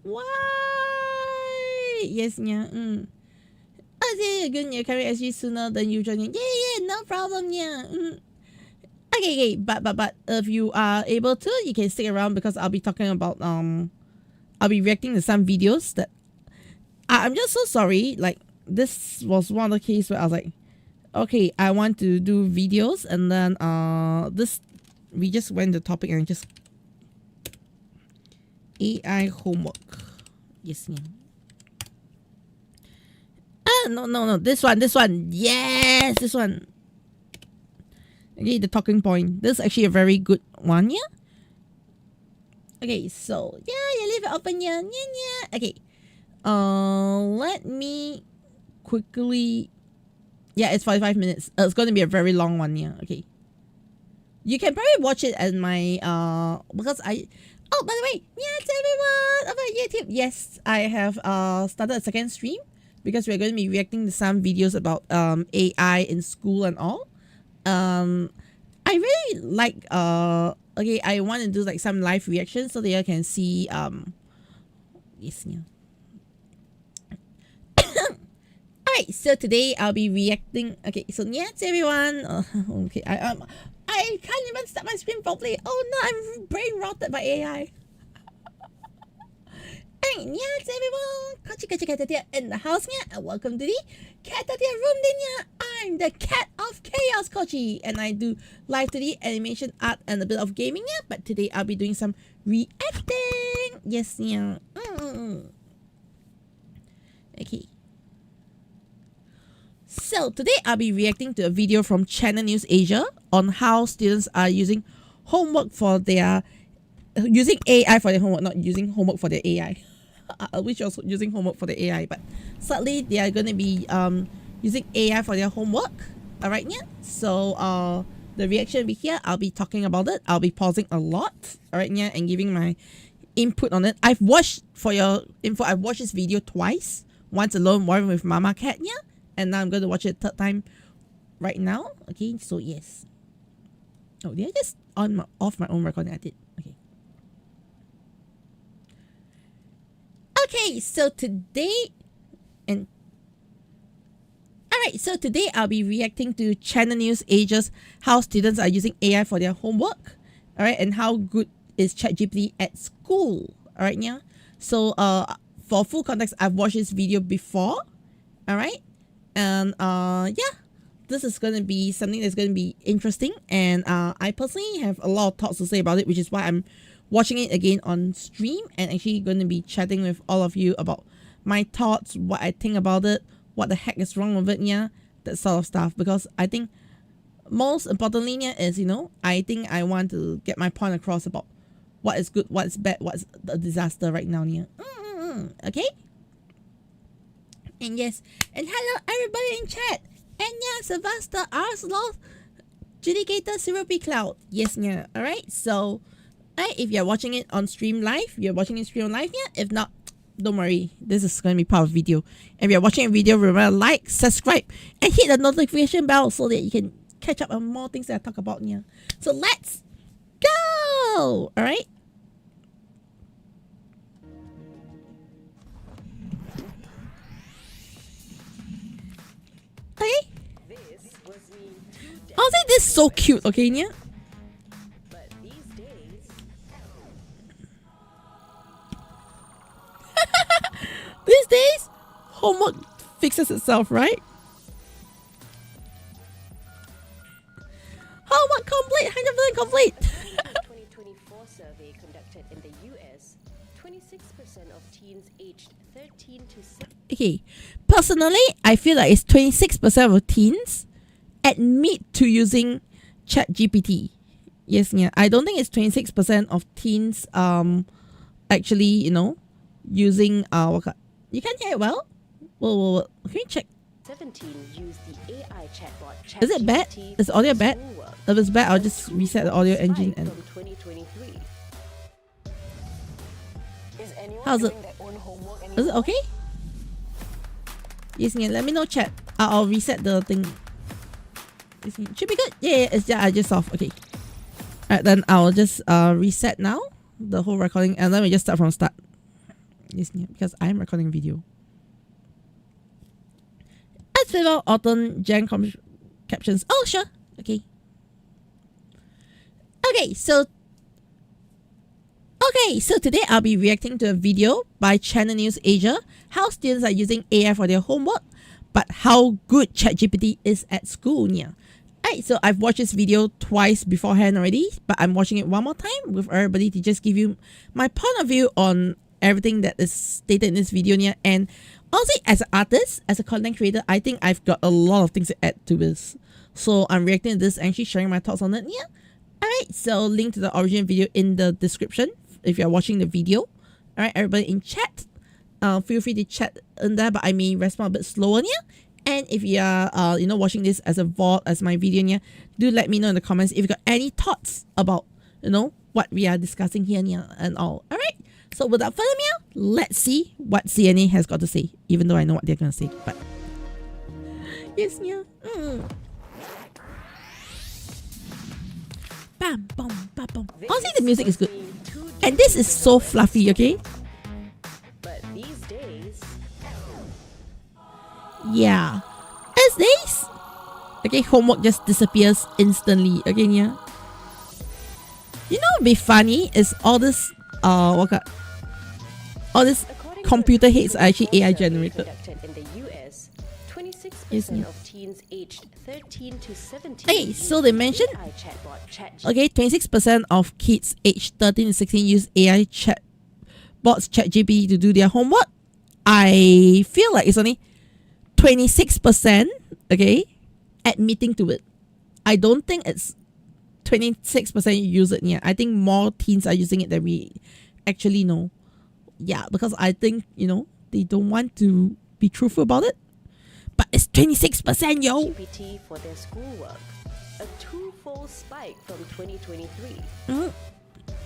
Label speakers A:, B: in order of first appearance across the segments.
A: Why? Yes, yeah. I see you're going to carry SG sooner than usual. Yeah, no problem, yeah. Okay, but if you are able to, you can stick around because I'll be talking about I'll be reacting to some videos that I'm just so sorry. Like, this was one of the cases where I was like, okay, I want to do videos, and then we just went to the topic and just AI homework. Yes, yeah. No, this one, yes, this one. Okay, the talking point. This is actually a very good one, yeah. Okay, so yeah, you leave it open, yeah. Okay, let me quickly. Yeah, it's 45 minutes. It's going to be a very long one, yeah. Okay, you can probably watch it at my because I. Oh, by the way, yes, everyone over YouTube. Yes, I have started a second stream because we're going to be reacting to some videos about AI in school and all. I really like okay, I want to do like some live reactions so that you can see yes, yeah. Alright, so today I'll be reacting. Okay, so yes, everyone. Okay, I can't even start my stream properly. Oh no, I'm brain rotted by AI. Hey, yes, everyone. Caturteer in the house, yeah, and welcome to the Caturteer room, yeah. I'm the cat of chaos, Kochi, and I do live 3D animation, art, and a bit of gaming, yeah. But today I'll be doing some reacting. Yes, yeah. Okay. So today I'll be reacting to a video from Channel News Asia on how students are using homework for their using AI for their homework, not using homework for their AI. I wish I was using homework for the AI, but sadly they are going to be using AI for their homework. Alright, yeah. So the reaction will be here. I'll be talking about it. I'll be pausing a lot. Alright, yeah, and giving my input on it. I've watched, for your info, I've watched this video twice. Once alone, one with Mama Cat, yeah. And now I'm going to watch it third time right now. Okay, so yes. Oh, did I just off my own recording? I did. Okay. Okay, so today Alright, so today I'll be reacting to Channel News Asia's how students are using AI for their homework. Alright, and how good is ChatGPT at school. Alright, yeah. So for full context, I've watched this video before. Alright. And yeah, this is going to be something that's going to be interesting, and I personally have a lot of thoughts to say about it, which is why I'm watching it again on stream and actually going to be chatting with all of you about my thoughts, what I think about it, what the heck is wrong with it, yeah, that sort of stuff. Because I think most importantly, yeah, is, you know, I think I want to get my point across about what is good, what is bad, what's a disaster right now, yeah. Okay. And yes, and hello everybody in chat. And yeah, Sylvester, Arsloth, Judicator, Syrupy Cloud. Yes, yeah. Alright, so if you're watching it on stream live, you're watching it stream live, yeah. If not, don't worry. This is going to be part of the video. If you're watching a video, remember to like, subscribe, and hit the notification bell so that you can catch up on more things that I talk about, yeah. So let's go! Alright? Okay. I'll say this is so cute, okay, Nia?
B: But these days...
A: These days, homework fixes itself, right? Homework complete, 100% complete.
B: 2024 survey conducted in the US, 26% of teens aged 13 to 6.
A: Okay, personally, I feel like it's 26% of teens admit to using ChatGPT. Yes, yeah. I don't think it's 26% of teens actually, you know, using you can't hear it well? Well, can you check?
B: 17 use the AI chatbot ChatGPT.
A: Is it bad? Is the audio bad? If it's bad, I'll just reset the audio engine and.
B: From 2023.
A: How's it? Is it okay? Yes, yeah. Let me know, chat. I'll reset the thing. Should be good. Yeah, it's I just off. Okay. Alright, then I'll just reset now the whole recording, and then we just start from start. Yes, yeah, because I'm recording video. Let's fill out autumn Jan captions. Oh, sure. Okay. Okay, so today I'll be reacting to a video by Channel News Asia, how students are using AI for their homework, but how good ChatGPT is at school. Yeah. Alright, so I've watched this video twice beforehand already, but I'm watching it one more time with everybody to just give you my point of view on everything that is stated in this video. Yeah. And honestly, as an artist, as a content creator, I think I've got a lot of things to add to this. So I'm reacting to this and actually sharing my thoughts on it. Yeah. Alright, so link to the original video in the description if you're watching the video. Alright, everybody in chat, feel free to chat in there, but I may respond a bit slower. Yeah. And if you are watching this as a VOD, as my video, yeah, do let me know in the comments if you got any thoughts about what we are discussing here, yeah, and all. Alright, so without further ado, let's see what CNA has got to say, even though I know what they're gonna say, but yes, yeah. Bam, bam, bam, bam. Honestly, the music is good. And this is so fluffy, okay?
B: But these days,
A: yeah. These days, okay, homework just disappears instantly. Okay, yeah. You know, what'd be funny is all this, all this computer hits are actually AI generated.
B: in the US, 26%
A: Yes, yeah.
B: of teens aged 13 to 17.
A: Okay, so they mentioned,
B: AI chatbot ChatGPT.
A: okay, 26% of kids aged 13 to 16 use AI chatbots ChatGPT to do their homework. I feel like it's only 26%, okay, admitting to it. I don't think it's 26% use it yet. I think more teens are using it than we actually know. Yeah, because I think, they don't want to be truthful about it. But it's 26%, yo!
B: GPT for their schoolwork, a twofold spike from 2023.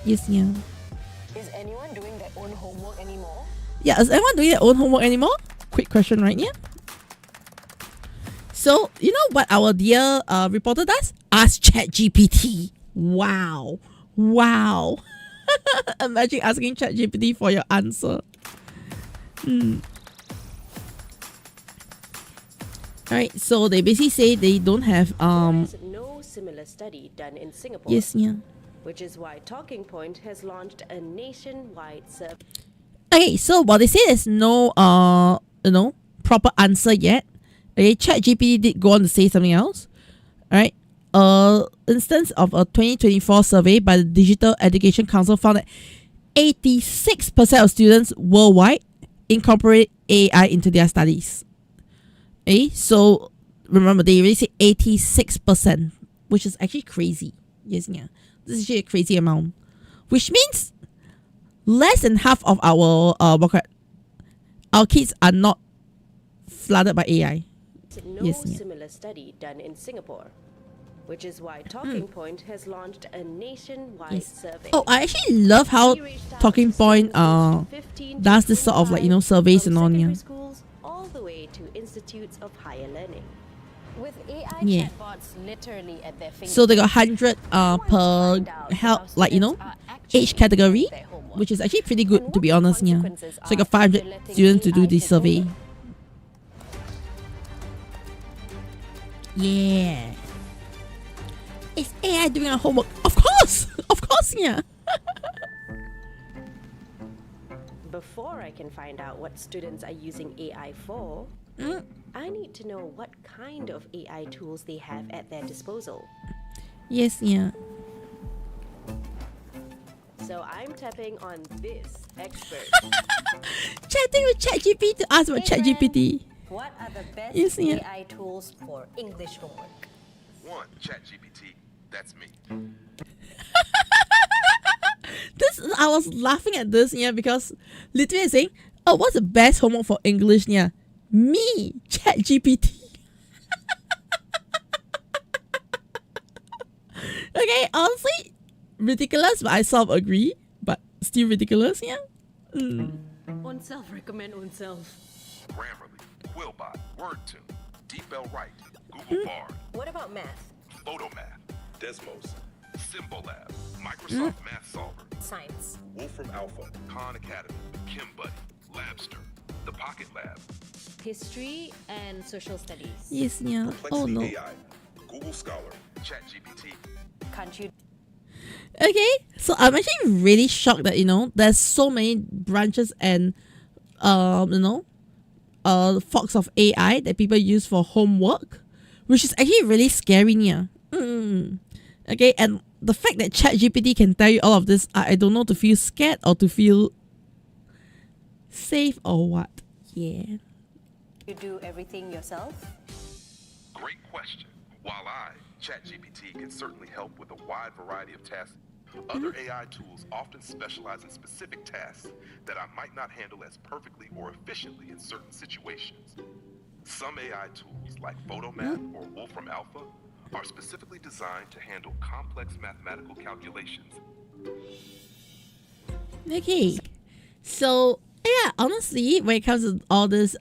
A: Yes, yeah.
B: Is anyone doing their own homework anymore?
A: Yeah, is anyone doing their own homework anymore? Quick question right here. So, you know what our dear reporter does? Ask ChatGPT. Wow. Wow. Imagine asking ChatGPT for your answer. Alright, so they basically say they don't have
B: There's no similar study done in Singapore.
A: yes, yeah.
B: Which is why Talking Point has launched a nationwide survey.
A: Okay, so while they say there's no proper answer yet, okay, ChatGPT did go on to say something else. Alright. Instance of a 2024 survey by the Digital Education Council found that 86% of students worldwide incorporate AI into their studies. Okay, so remember they already say 86%, which is actually crazy. Yes, yeah. This is actually a crazy amount. Which means less than half of our kids are not flooded by AI.
B: No
A: Yes, yeah.
B: similar study done in Singapore. Which is why Talking Point has launched a nationwide
A: Yes.
B: survey.
A: Oh, I actually love how
B: We reached out
A: Talking
B: to
A: Point
B: students aged 15 to
A: does this sort of like
B: 25
A: surveys
B: from
A: and all,
B: secondary
A: yeah.
B: schools all the way to institutes of higher learning. With AI
A: Yeah.
B: chatbots literally at their fingertips.
A: So they got 100 per help, like age category, which is actually pretty good to be honest, yeah. So you got 500 students to do this survey. Yeah. Is AI doing our homework? Of course! Of course, yeah.
B: Before I can find out what students are using AI for, I need to know what kind of AI tools they have at their disposal.
A: Yes, yeah.
B: So I'm tapping on this expert.
A: Chatting with ChatGPT to ask about
B: Hey,
A: ChatGPT.
B: What are the best
A: Yes, yeah.
B: AI tools for English homework?
C: One, ChatGPT. That's me.
A: I was laughing at this, yeah, because literally saying, oh, what's the best homework for English, yeah? Me, ChatGPT. Okay, honestly, ridiculous, but I sort of agree, but still ridiculous, yeah.
B: On self, recommend on self.
C: Grammarly, Quillbot, WordTune, DeepL Write, Google Bard,
B: What about math?
C: Photomath, Desmos, Symbolab, Microsoft Math Solver,
B: Science.
C: Wolfram Alpha, Khan Academy, KimBuddy, Rocket Lab.
D: History and social studies.
A: Yes, yeah. Oh
C: Perplexity
A: no.
C: AI, Google Scholar, ChatGPT.
D: Can't you
A: Okay, so I'm actually really shocked that there's so many branches and forks of AI that people use for homework, which is actually really scary. Yeah. Okay, and the fact that ChatGPT can tell you all of this, I don't know to feel scared or to feel safe or what. Yeah.
D: do everything yourself?
C: Great question. While ChatGPT, can certainly help with a wide variety of tasks, other AI tools often specialize in specific tasks that I might not handle as perfectly or efficiently in certain situations. Some AI tools, like PhotoMath or Wolfram Alpha, are specifically designed to handle complex mathematical calculations.
A: Okay, so yeah, honestly, when it comes to all this,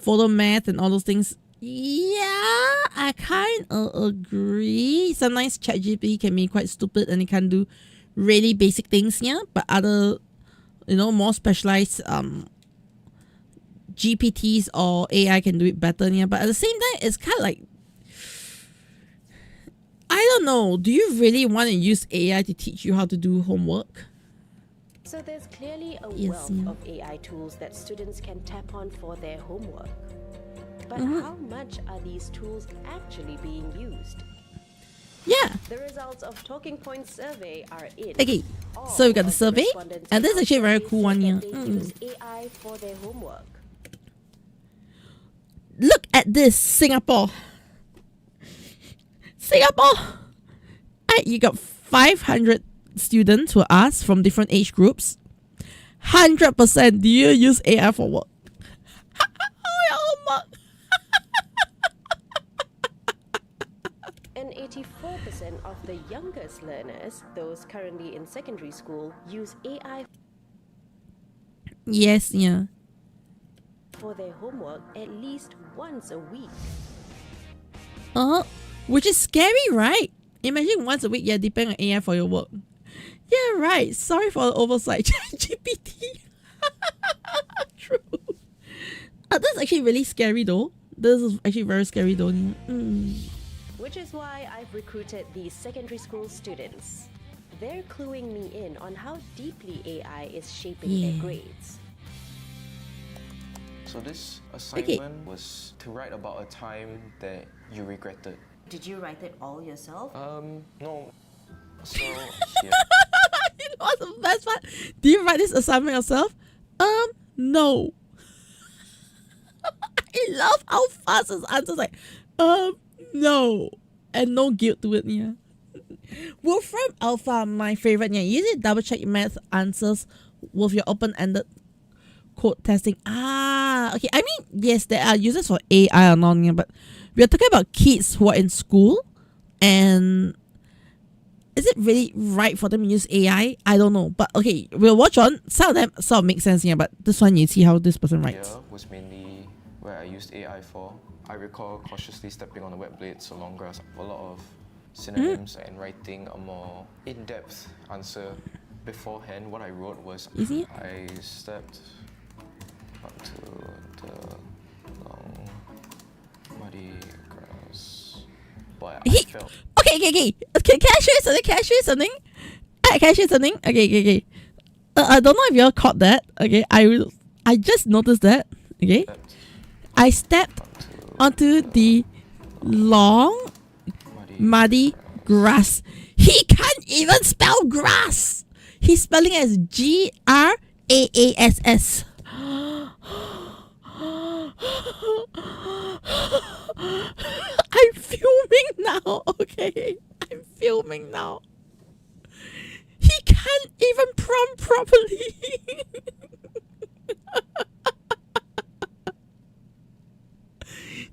A: photo math and all those things, yeah, I kind of agree. Sometimes ChatGPT can be quite stupid and it can do really basic things, yeah. But other, more specialized GPTs or AI can do it better, yeah. But at the same time, it's kind of like, I don't know. Do you really want to use AI to teach you how to do homework?
B: So there's clearly a
A: Yes,
B: wealth
A: ma'am.
B: of AI tools that students can tap on for their homework. But how much are these tools actually being used?
A: Yeah.
B: The results of Talking Points survey are in.
A: Okay, so we got the
B: All of
A: survey,
B: respondents
A: and this is
B: in our
A: actually a very
B: survey
A: cool
B: said
A: one,
B: that
A: yeah.
B: They use AI for their homework.
A: Look at this, Singapore. You got 500 students who asked from different age groups. 100%, do you use AI for work? Your homework.
B: And 84% of the youngest learners, those currently in secondary school, use AI
A: Yes, yeah.
B: for their homework at least once a week.
A: Which is scary, right? Imagine once a week you're depending on AI for your work. Yeah, right. Sorry for the oversight. GPT. True. That's actually really scary though. This is actually very scary though.
B: Which is why I've recruited these secondary school students. They're cluing me in on how deeply AI is shaping their
A: Yeah.
B: grades.
E: So this assignment was to write about a time that you regretted.
D: Did you write it all yourself?
E: No. So here.
A: You know what's the best part? Do you write this assignment yourself? No. I love how fast his answers like, no. And no guilt to it, yeah. Wolfram Alpha, my favorite, yeah. You need to double check your math answers with your open-ended code testing. Okay. I mean, yes, there are users for AI or not, yeah, but we are talking about kids who are in school, and is it really right for them to use AI? I don't know. But okay, we'll watch on. Some of them sort of make sense, yeah, but this one you see how this person writes.
E: Here was mainly where I used AI for. I recall cautiously stepping on the wet blade so long grass. A lot of synonyms and writing a more in-depth answer. Beforehand, what I wrote was
A: Easy?
E: I stepped onto the long muddy grass. But I felt
A: Okay. Can I show you something? Can I show you something? Okay. I don't know if you all caught that. Okay, I just noticed that. Okay, I stepped onto the long, muddy grass. He can't even spell grass. He's spelling it as GRAASS. I'm filming now, okay? I'm filming now. He can't even prompt properly.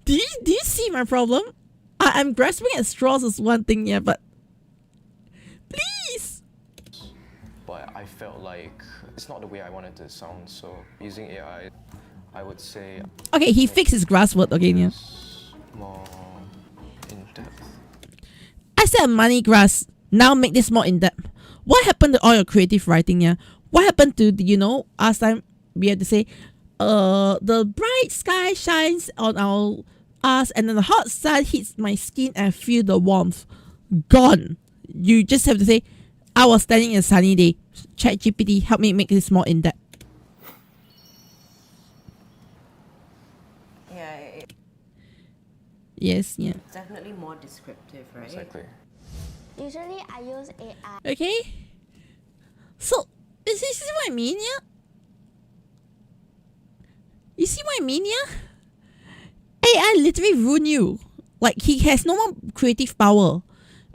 A: Do you see my problem? I'm grasping at straws is one thing, yeah, but please.
E: but I felt like it's not the way I wanted to sound. So using AI, I would say
A: Okay, he fixed his grass word again, yeah.
E: it's more in depth.
A: I said money grass. Now make this more in depth. What happened to all your creative writing, yeah? What happened to last time we had to say, the bright sky shines on our us, and then the hot sun hits my skin and I feel the warmth. Gone. You just have to say, I was standing in a sunny day. ChatGPT, help me make this more in depth.
D: Yeah,
A: Yes, yeah.
D: it's definitely more descriptive, right?
E: Exactly.
F: Usually I use AI.
A: Okay. So, you see what I mean, yeah? You see what I mean, yeah? AI literally ruin you. Like, he has no more creative power.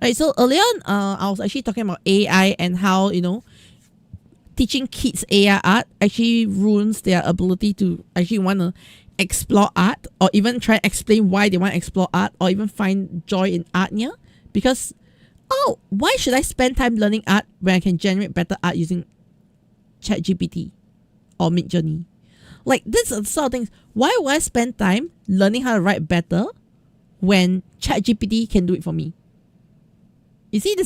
A: Right, so earlier on, I was actually talking about AI and how, teaching kids AI art actually ruins their ability to actually want to explore art, or even try and explain why they want to explore art, or even find joy in art, yeah? Because, why should I spend time learning art when I can generate better art using ChatGPT or Midjourney? Like, this are the sort of things. Why would I spend time learning how to write better when ChatGPT can do it for me? You see, it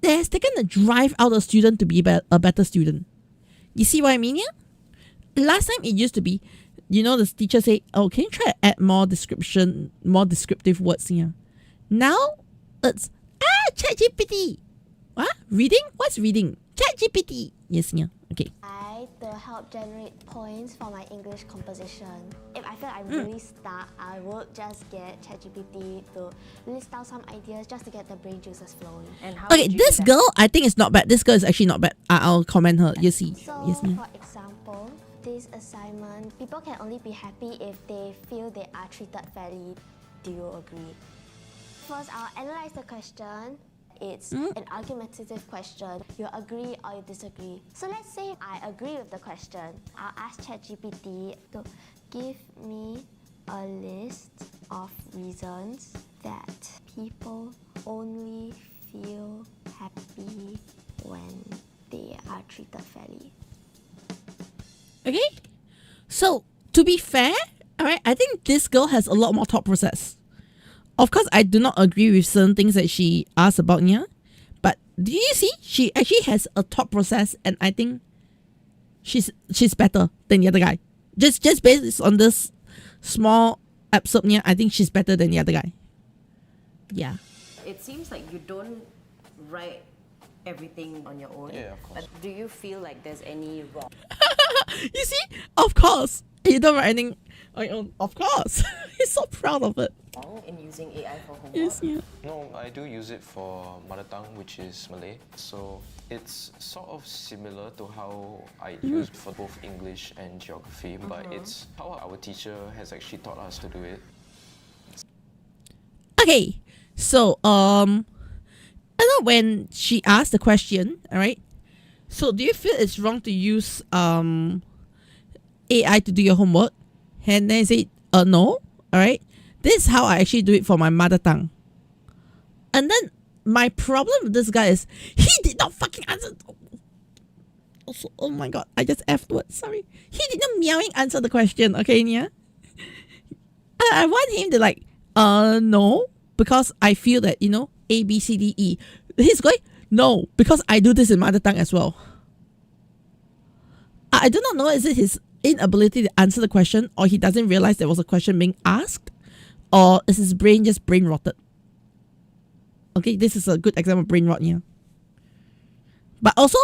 A: has taken the drive out of the student to be a better student. You see what I mean, yeah? Last time it used to be, the teacher say, oh, can you try to add more descriptive words here? Now, it's, ChatGPT. What? Reading? What's reading? ChatGPT. Yes, yeah. Okay.
F: To help generate points for my English composition. If I feel I'm really stuck, I would just get ChatGPT to list out some ideas just to get the brain juices flowing.
D: And how
A: Okay,
D: would you
A: this
D: do that?
A: girl, I think is not bad. This girl is actually not bad. I'll comment her. You see.
F: So,
A: Yes, ma'am.
F: for example, this assignment, people can only be happy if they feel they are treated fairly. Do you agree? First, I'll analyze the question. It's an argumentative question. You agree or you disagree. So let's say I agree with the question. I'll ask ChatGPT to give me a list of reasons that people only feel happy when they are treated fairly.
A: Okay. So, to be fair, alright, I think this girl has a lot more thought process. Of course, I do not agree with certain things that she asked about, yeah. But do you see? She actually has a thought process, and I think she's better than the other guy. Just based on this small episode, yeah, I think she's better than the other guy. Yeah.
D: It seems like you don't write everything on your own.
E: Yeah, of course.
D: But do you feel like there's any wrong?
A: You see? Of course. You don't write anything on your own. Of course. He's so proud of it.
D: In using AI for homework?
A: Yes, yeah.
E: No, I do use it for mother tongue, which is Malay. So it's sort of similar to how I use for both English and geography, but it's how our teacher has actually taught us to do it.
A: Okay. So, I know when she asked the question, alright? So, do you feel it's wrong to use AI to do your homework? And then I say, no, alright? This is how I actually do it for my mother tongue. And then my problem with this guy is he did not fucking answer. Also, oh my god, I just F'd word, sorry. He did not meowing answer the question, okay, Nia? I want him to like, no, because I feel that, A, B, C, D, E. He's going, no, because I do this in mother tongue as well. I do not know, is it his inability to answer the question, or he doesn't realize there was a question being asked, or is his brain just brain rotted? Okay, this is a good example of brain rot here. But also,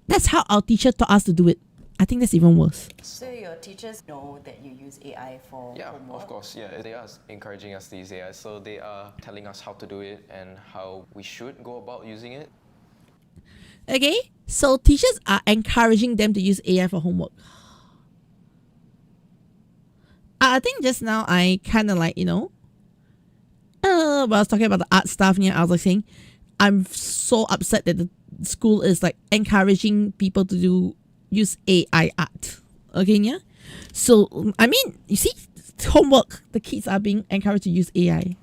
A: that's how our teacher taught us to do it. I think that's even worse.
D: So your teachers know that you use AI for
E: Yeah,
D: homework?
E: of course. Yeah, they are encouraging us to use AI, so they are telling us how to do it and how we should go about using it.
A: Okay, so teachers are encouraging them to use AI for homework. I think just now I kind of like, when I was talking about the art stuff, I was like saying, I'm so upset that the school is like encouraging people to use AI art. Okay, yeah? So, I mean, you see, homework, the kids are being encouraged to use AI.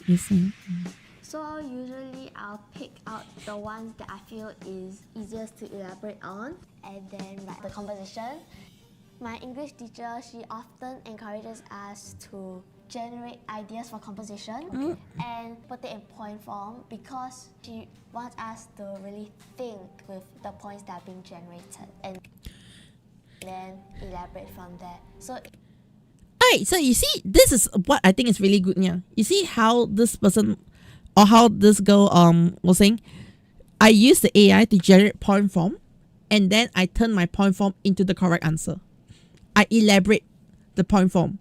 A: You see?
F: So usually I'll pick out the ones that I feel is easiest to elaborate on and then write the composition. My English teacher, she often encourages us to generate ideas for composition and put it in point form because she wants us to really think with the points that are being generated and then elaborate from there. So
A: Alright, so you see, this is what I think is really good. Yeah, you see how this person or how this girl was saying, I use the AI to generate point form, and then I turn my point form into the correct answer. I elaborate the point form.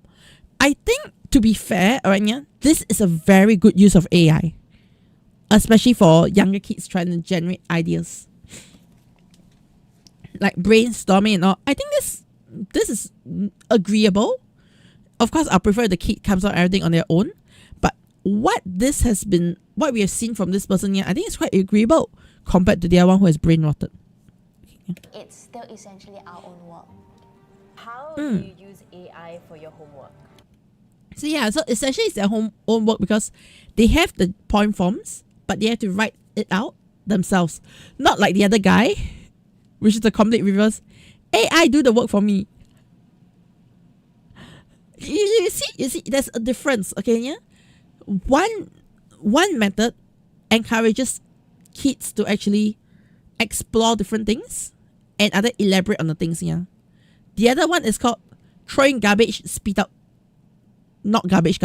A: I think, to be fair, alright, yeah, this is a very good use of AI, especially for younger kids trying to generate ideas, like brainstorming and all. I think this is agreeable. Of course, I prefer the kid comes out everything on their own. But what we have seen from this person here, I think it's quite agreeable compared to the other one who has brain rotted.
F: it's still essentially our own work.
D: How do you use AI for your homework?
A: So yeah, so essentially it's their own work because they have the point forms, but they have to write it out themselves. Not like the other guy, which is the complete reverse. AI do the work for me. You see, there's a difference, okay, yeah? One method encourages kids to actually explore different things and other elaborate on the things, yeah? The other one is called throwing garbage, spit out. Not garbage.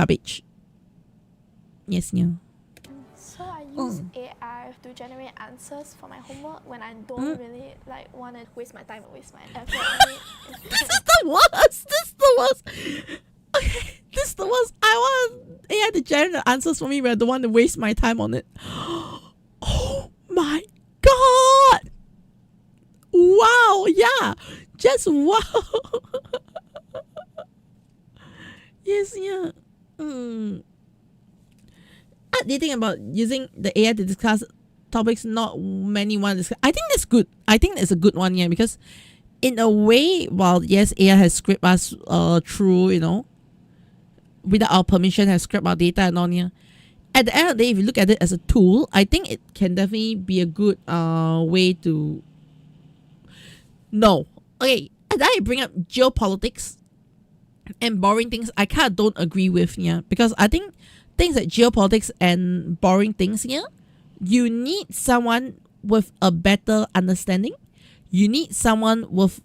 A: Yes, yeah.
G: So I use AI to generate answers for my homework when I don't really like want to waste my time or waste my effort on it.
A: This is the worst. Okay, this is the worst. I want AI to generate the answers for me, but I don't want to waste my time on it. Oh my god! Wow, yeah, just wow. Yes, yeah. What do you think about using the AI to discuss topics not many want to discuss? I think that's good. I think that's a good one, yeah, because in a way, while yes, AI has scraped us through, you know, without our permission, has scraped our data and all, yeah. At the end of the day, if you look at it as a tool, I think it can definitely be a good way to. No, okay. As I bring up geopolitics and boring things, I kind of don't agree with, yeah, because I think things like geopolitics and boring things, yeah, you need someone with a better understanding. You need someone with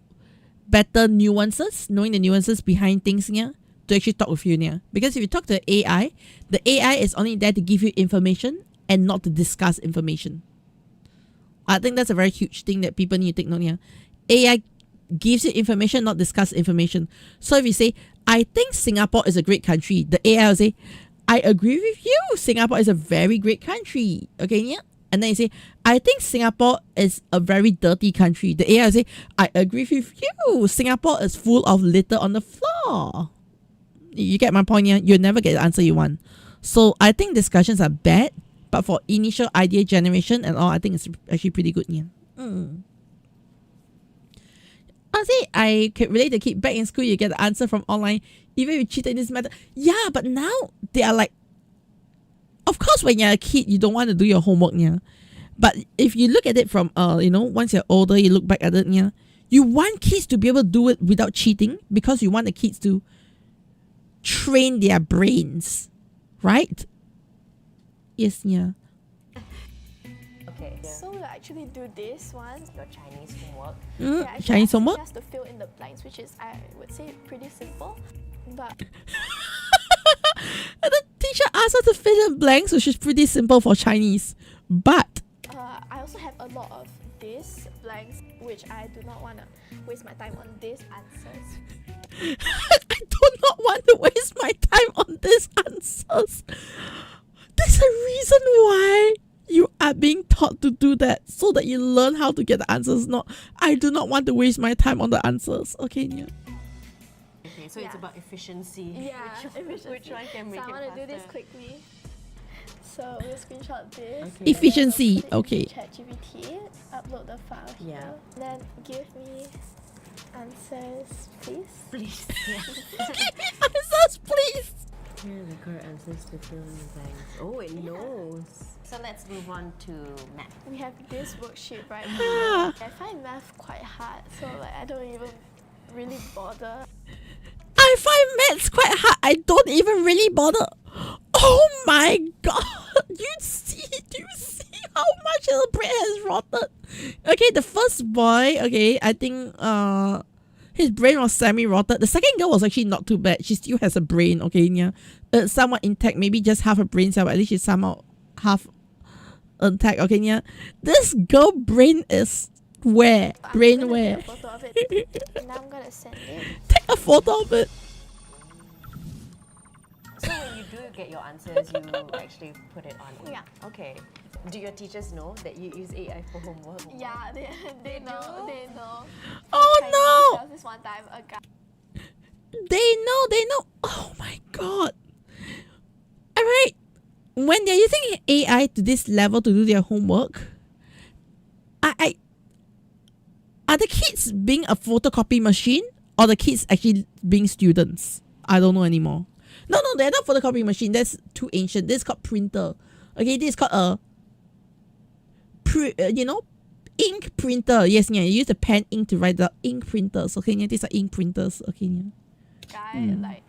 A: better nuances, knowing the nuances behind things, yeah, to actually talk with you, yeah. Because if you talk to the AI is only there to give you information and not to discuss information. I think that's a very huge thing that people need to take note, yeah. AI gives you information, not discuss information. So if you say, I think Singapore is a great country, the AI will say, I agree with you. Singapore is a very great country. Okay, yeah. And then you say, I think Singapore is a very dirty country. The AI will say, I agree with you. Singapore is full of litter on the floor. You get my point, yeah? You'll never get the answer you want. So I think discussions are bad, but for initial idea generation and all, I think it's actually pretty good, yeah. I say I can relate the kid back in school. You get the answer from online, even if you cheated in this method. Yeah, but now they are like, of course, when you're a kid, you don't want to do your homework, yeah. But if you look at it from you know, once you're older, you look back at it, yeah. You want kids to be able to do it without cheating because you want the kids to train their brains, right? Yes, yeah.
D: Okay.
G: So we'll actually do this one.
D: Your Chinese homework.
G: Yeah, actually
A: Chinese homework?
G: just to fill in the blanks, which is, I would say, pretty simple. But
A: And the teacher asked us to fill in blanks, which is pretty simple for Chinese. But
G: I also have a lot of these blanks, which I do not want to waste my time on these answers.
A: I do not want to waste my time on these answers. There's a reason why you are being taught to do that, so that you learn how to get the answers. Not, I do not want to waste my time on the answers. Okay, yeah.
D: Okay, so it's about efficiency.
G: Yeah,
D: Which one can make
G: so
D: it
G: I want to do this
D: faster?
G: quickly. So we'll screenshot this.
D: Okay.
A: Efficiency.
G: Put it
A: Okay.
G: into ChatGPT, upload the file here.
D: Yeah.
G: Then give me answers, please.
D: Please. Yeah.
A: Answers, please.
D: Here are the correct answers to fill in the blanks. Oh, it knows. So let's move on to math.
G: We have this worksheet right
A: Ah.
G: here. I find math quite hard, so like I don't even really bother.
A: I find maths quite hard. I don't even really bother. Oh my god! Do you see how much the bread has rotted? Okay, the first boy. Okay, I think his brain was semi-rotted. The second girl was actually not too bad. She still has a brain, okay, yeah. Somewhat intact, maybe just half a brain cell, but at least she's somehow half intact, okay, yeah. This girl brain is where? Brain where?
G: Take a photo of it. And I'm gonna send it.
A: Take a photo of it.
D: So when you do get your answers, you actually put it on.
G: Yeah.
D: Okay. Do your teachers know that you use AI for homework?
G: Yeah, they know. They know.
A: Oh no!
G: There was this one time a guy.
A: They know. Oh my god. Alright. When they're using AI to this level to do their homework, are the kids being a photocopy machine or the kids actually being students? I don't know anymore. No, they're not photocopy machine. That's too ancient. This is called printer. Okay, this is called a ink printer. Yes, yeah. You use the pen ink to write the ink printers. Okay, yeah, these are ink printers. Okay, yeah.
G: Guy like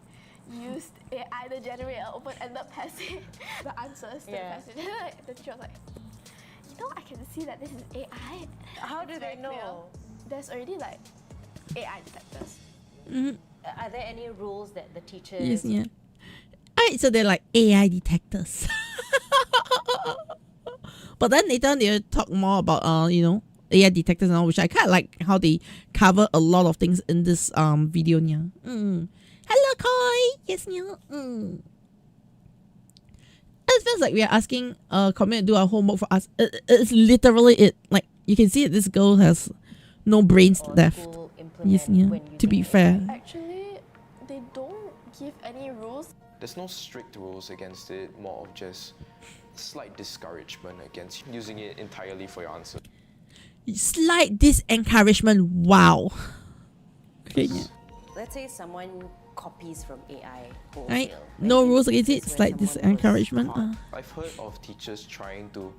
G: used AI to generate an open-ended passage. The answers to the passage. Then like, the teacher was like, I can see that this is AI.
D: How do
G: It's
D: they
G: very
D: know?
G: clear. There's already like AI detectors.
D: Are there any rules that the teachers...
A: Yes, yeah. Alright, so they're like AI detectors. But then later on they'll talk more about AI detectors and all, which I kind of like how they cover a lot of things in this video. Yeah. Hello, Koi. Yes, yeah. It feels like we are asking community to do our homework for us. It's literally it. Like you can see that this girl has no brains left. Yes, yeah. To be fair.
G: Actually, they don't give any rules.
E: There's no strict rules against it, more of just slight discouragement against using it entirely for your answer.
A: Slight disencouragement. Wow. Okay. Yeah.
B: Let's say someone copies from AI wholesale.
A: Right? No rules against it. Slight disencouragement.
E: I've heard of teachers trying to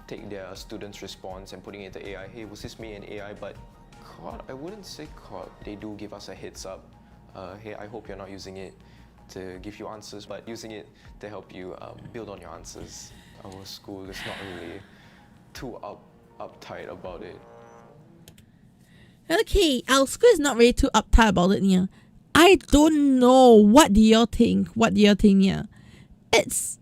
E: take their students' response and putting it into AI. Hey, was this made in AI? But caught, I wouldn't say caught. They do give us a heads up. Hey, I hope you're not using it to give you answers, but using it to help you build on your answers. Our school is not really too uptight about it.
A: Okay, our school is not really too uptight about it, yeah. I don't know. What do y'all think? Yeah? It's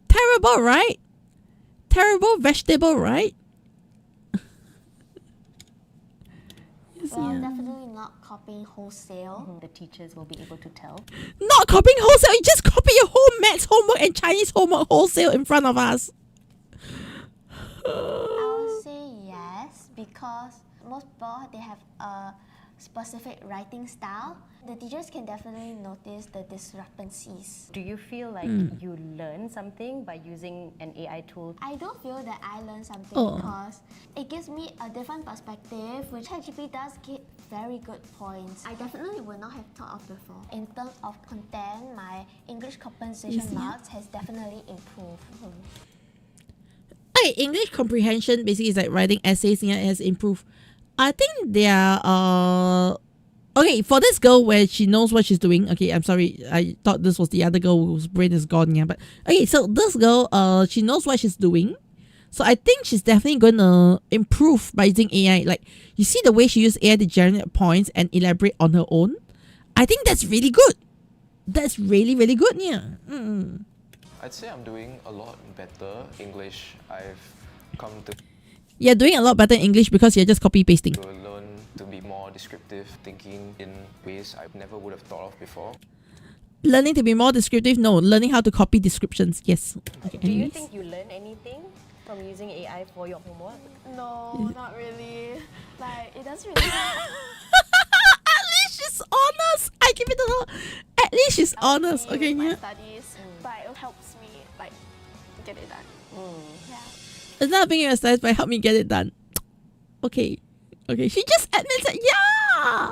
A: terrible, right? Terrible vegetable, right? Yes,
F: Well,
A: yeah.
F: definitely not copying wholesale.
D: The teachers will be able to tell.
A: Not copying wholesale. You just copy your whole maths homework and Chinese homework wholesale in front of us.
F: I would say yes, because most people, they have a specific writing style. The teachers can definitely notice the discrepancies.
D: Do you feel like you learn something by using an AI tool?
F: I don't feel that I learned something because it gives me a different perspective, which ChatGPT does give very good points. I definitely would not have thought of before. In terms of content, my English comprehension marks has definitely improved.
A: Okay, English comprehension basically is like writing essays, and it has improved. I think they are okay, for this girl where she knows what she's doing. Okay, I'm sorry, I thought this was the other girl whose brain is gone, yeah. But okay, so this girl, she knows what she's doing. So I think she's definitely gonna improve by using AI. Like, you see the way she used AI to generate points and elaborate on her own. I think that's really good. That's really, really good, yeah.
E: I'd say I'm doing a lot better English. I've come to
A: You're doing a lot better in English because you're just copy pasting.
E: learn to be more descriptive, thinking in ways I never would have thought of before.
A: Learning to be more descriptive? No, learning how to copy descriptions. Yes. Okay,
D: Do you
A: anyways.
D: think you learn anything from using AI for your homework?
G: No, not really. Like, it doesn't really.
A: At least she's honest. I give it to her. At least she's honest.
G: help me
A: Okay,
G: with my
A: yeah.
G: studies, but it helps me like get it done. Yeah.
A: It's not being your studies, but help me get it done. Okay. Okay, she just admits it. Yeah.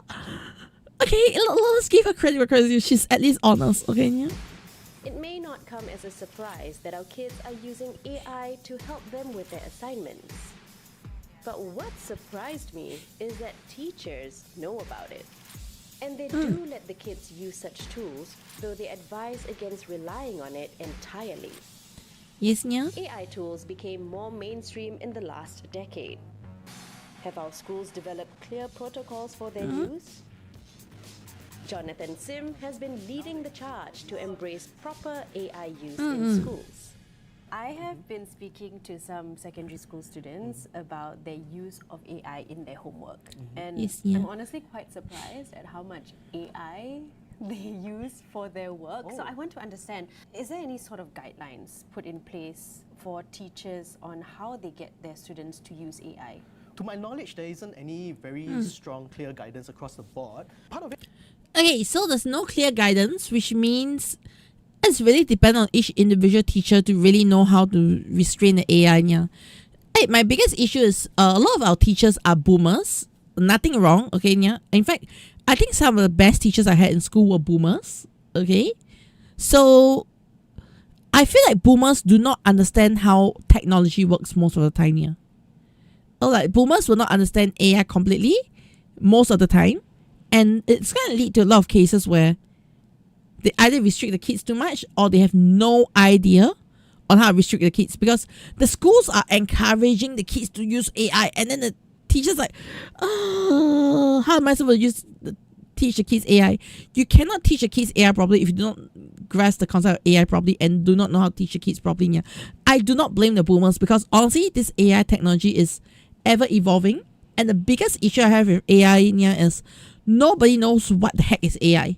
A: Okay, let's give her credit because she's at least honest. Okay, yeah.
B: It may not come as a surprise that our kids are using AI to help them with their assignments. But what surprised me is that teachers know about it. And they do let the kids use such tools, though they advise against relying on it entirely.
A: Yes, yeah.
B: AI tools became more mainstream in the last decade. Have our schools developed clear protocols for their use? Jonathan Sim has been leading the charge to embrace proper AI use in schools.
D: I have been speaking to some secondary school students about their use of AI in their homework. And
A: Yes, yeah.
D: I'm honestly quite surprised at how much AI they use for their work. So I want to understand, is there any sort of guidelines put in place for teachers on how they get their students to use AI?
H: To my knowledge, there isn't any very strong, clear guidance across the board. Part of it
A: Okay, so there's no clear guidance, which means it's really depend on each individual teacher to really know how to restrain the AI. Yeah. Hey, my biggest issue is a lot of our teachers are boomers. Nothing wrong, okay? Yeah. In fact, I think some of the best teachers I had in school were boomers. Okay, so I feel like boomers do not understand how technology works most of the time. Yeah. Or like boomers will not understand AI completely most of the time, and it's going to lead to a lot of cases where they either restrict the kids too much or they have no idea on how to restrict the kids, because the schools are encouraging the kids to use AI, and then the teachers like, oh, how am I supposed to teach the kids AI? You cannot teach the kids AI properly if you do not grasp the concept of AI properly and do not know how to teach the kids properly. Yeah. I do not blame the boomers, because honestly, this AI technology is ever evolving, and the biggest issue I have with AI is nobody knows what the heck is AI.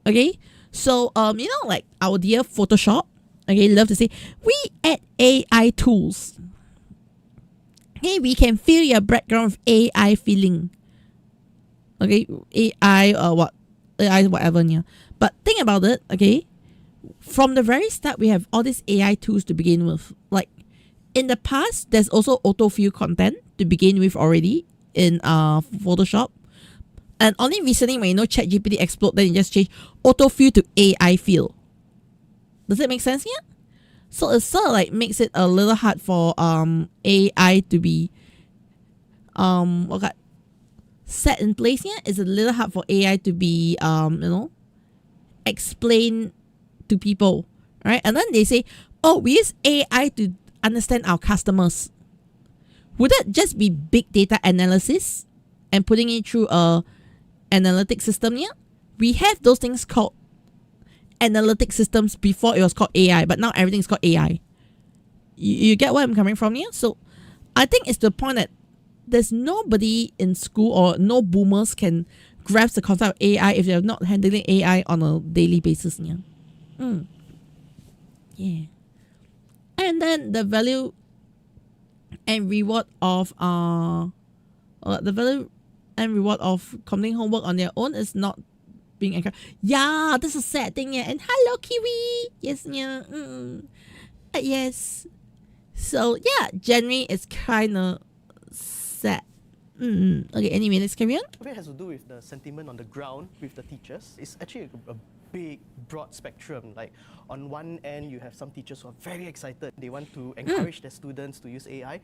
A: Okay, so like our dear Photoshop, okay, love to say we add AI tools. Okay, we can fill your background with AI feeling. Okay, AI whatever. Yeah. But think about it. Okay, from the very start, we have all these AI tools to begin with. Like in the past, there's also autofill content to begin with already in Photoshop. And only recently, when ChatGPT explode, then you just change autofill to AI fill. Does it make sense here? So it sort of like makes it a little hard for AI to be set in place here. It's a little hard for AI to be explained to people, right? And then they say, oh, we use AI to understand our customers. Would that just be big data analysis and putting it through a analytic system here? We have those things called analytic systems before it was called AI, but now everything's called AI. You get where I'm coming from here? So I think it's the point that there's nobody in school or no boomers can grasp the concept of AI if they're not handling AI on a daily basis. Yeah. Yeah. And then the value and reward of completing homework on their own is not being encouraged. Yeah, this is a sad thing. Yeah. And hello, Kiwi. Yes, yeah. Yes. So yeah, January is kind of sad. Okay, anyway, let's carry on.
H: It has to do with the sentiment on the ground with the teachers. It's actually a big, broad spectrum. Like on one end, you have some teachers who are very excited. They want to encourage their students to use AI.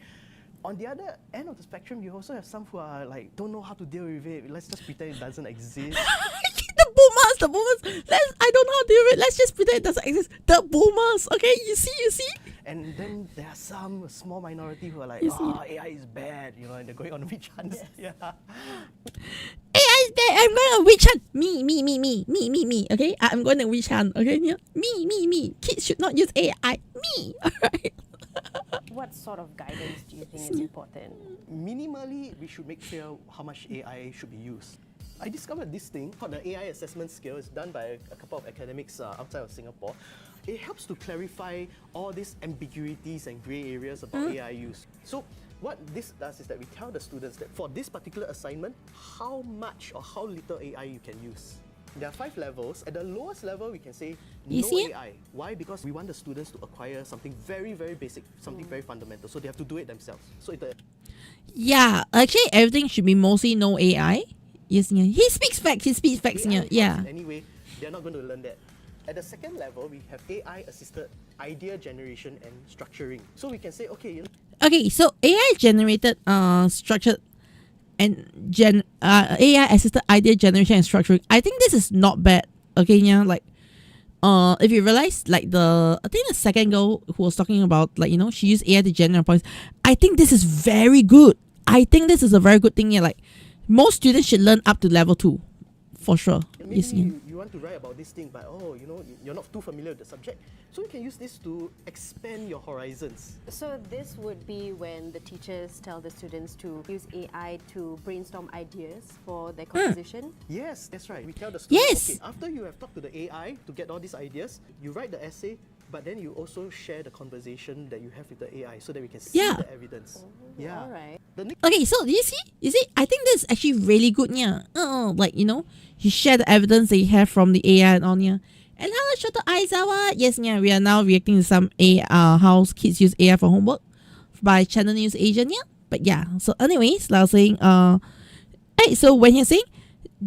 H: On the other end of the spectrum, you also have some who are like, don't know how to deal with it. Let's just pretend it doesn't exist.
A: The boomers. I don't know how to deal with it. Let's just pretend it doesn't exist. The boomers. Okay, you see.
H: And then there are some small minority who are like, AI is bad, and they're going on witch hunts. Yeah.
A: AI is bad. I'm going on witch hunt. Me. Okay, I'm going to witch hunt. Okay, yeah. Me. Kids should not use AI. Me. All right.
D: What sort of guidance do you think is important?
H: Minimally, we should make clear how much AI should be used. I discovered this thing called the AI assessment scale. It's done by a couple of academics outside of Singapore. It helps to clarify all these ambiguities and grey areas about AI use. So what this does is that we tell the students that for this particular assignment, how much or how little AI you can use. There are 5 levels. At the lowest level, we can say no AI. Why? Because we want the students to acquire something very, very basic, something very fundamental. So they have to do it themselves. So
A: yeah, actually everything should be mostly no AI. Yes, yeah. He speaks facts. Yeah.
H: Anyway, they're not going to learn that. At the second level, we have AI-assisted idea generation and structuring. So we can say, okay,
A: so AI-generated structured and AI-assisted idea generation and structuring. I think this is not bad. Okay, yeah, like if you realize, like I think the second girl who was talking about, like, she used AI to generate points. I think this is very good. I think this is a very good thing here. Like, most students should learn up to level 2, for sure.
H: Maybe
A: Yes, yeah.
H: you want to write about this thing, but you're not too familiar with the subject. So you can use this to expand your horizons.
D: So this would be when the teachers tell the students to use AI to brainstorm ideas for their composition.
H: Yes, that's right. We tell the students,
A: Yes.
H: okay, after you have talked to the AI to get all these ideas, you write the essay, but then you also share the conversation that you have with the AI so that we can see
A: Yeah.
H: the evidence. Yeah.
D: All right.
H: The next
A: Okay, so do you see? I think this is actually really good, yeah. Like, you share the evidence that you have from the AI and all, yeah. And hello, Shoto Aizawa. Yes, yeah, we are now reacting to some how kids use AI for homework by Channel News Asian, yeah. But yeah, so anyways, like I was saying, hey, so when you're saying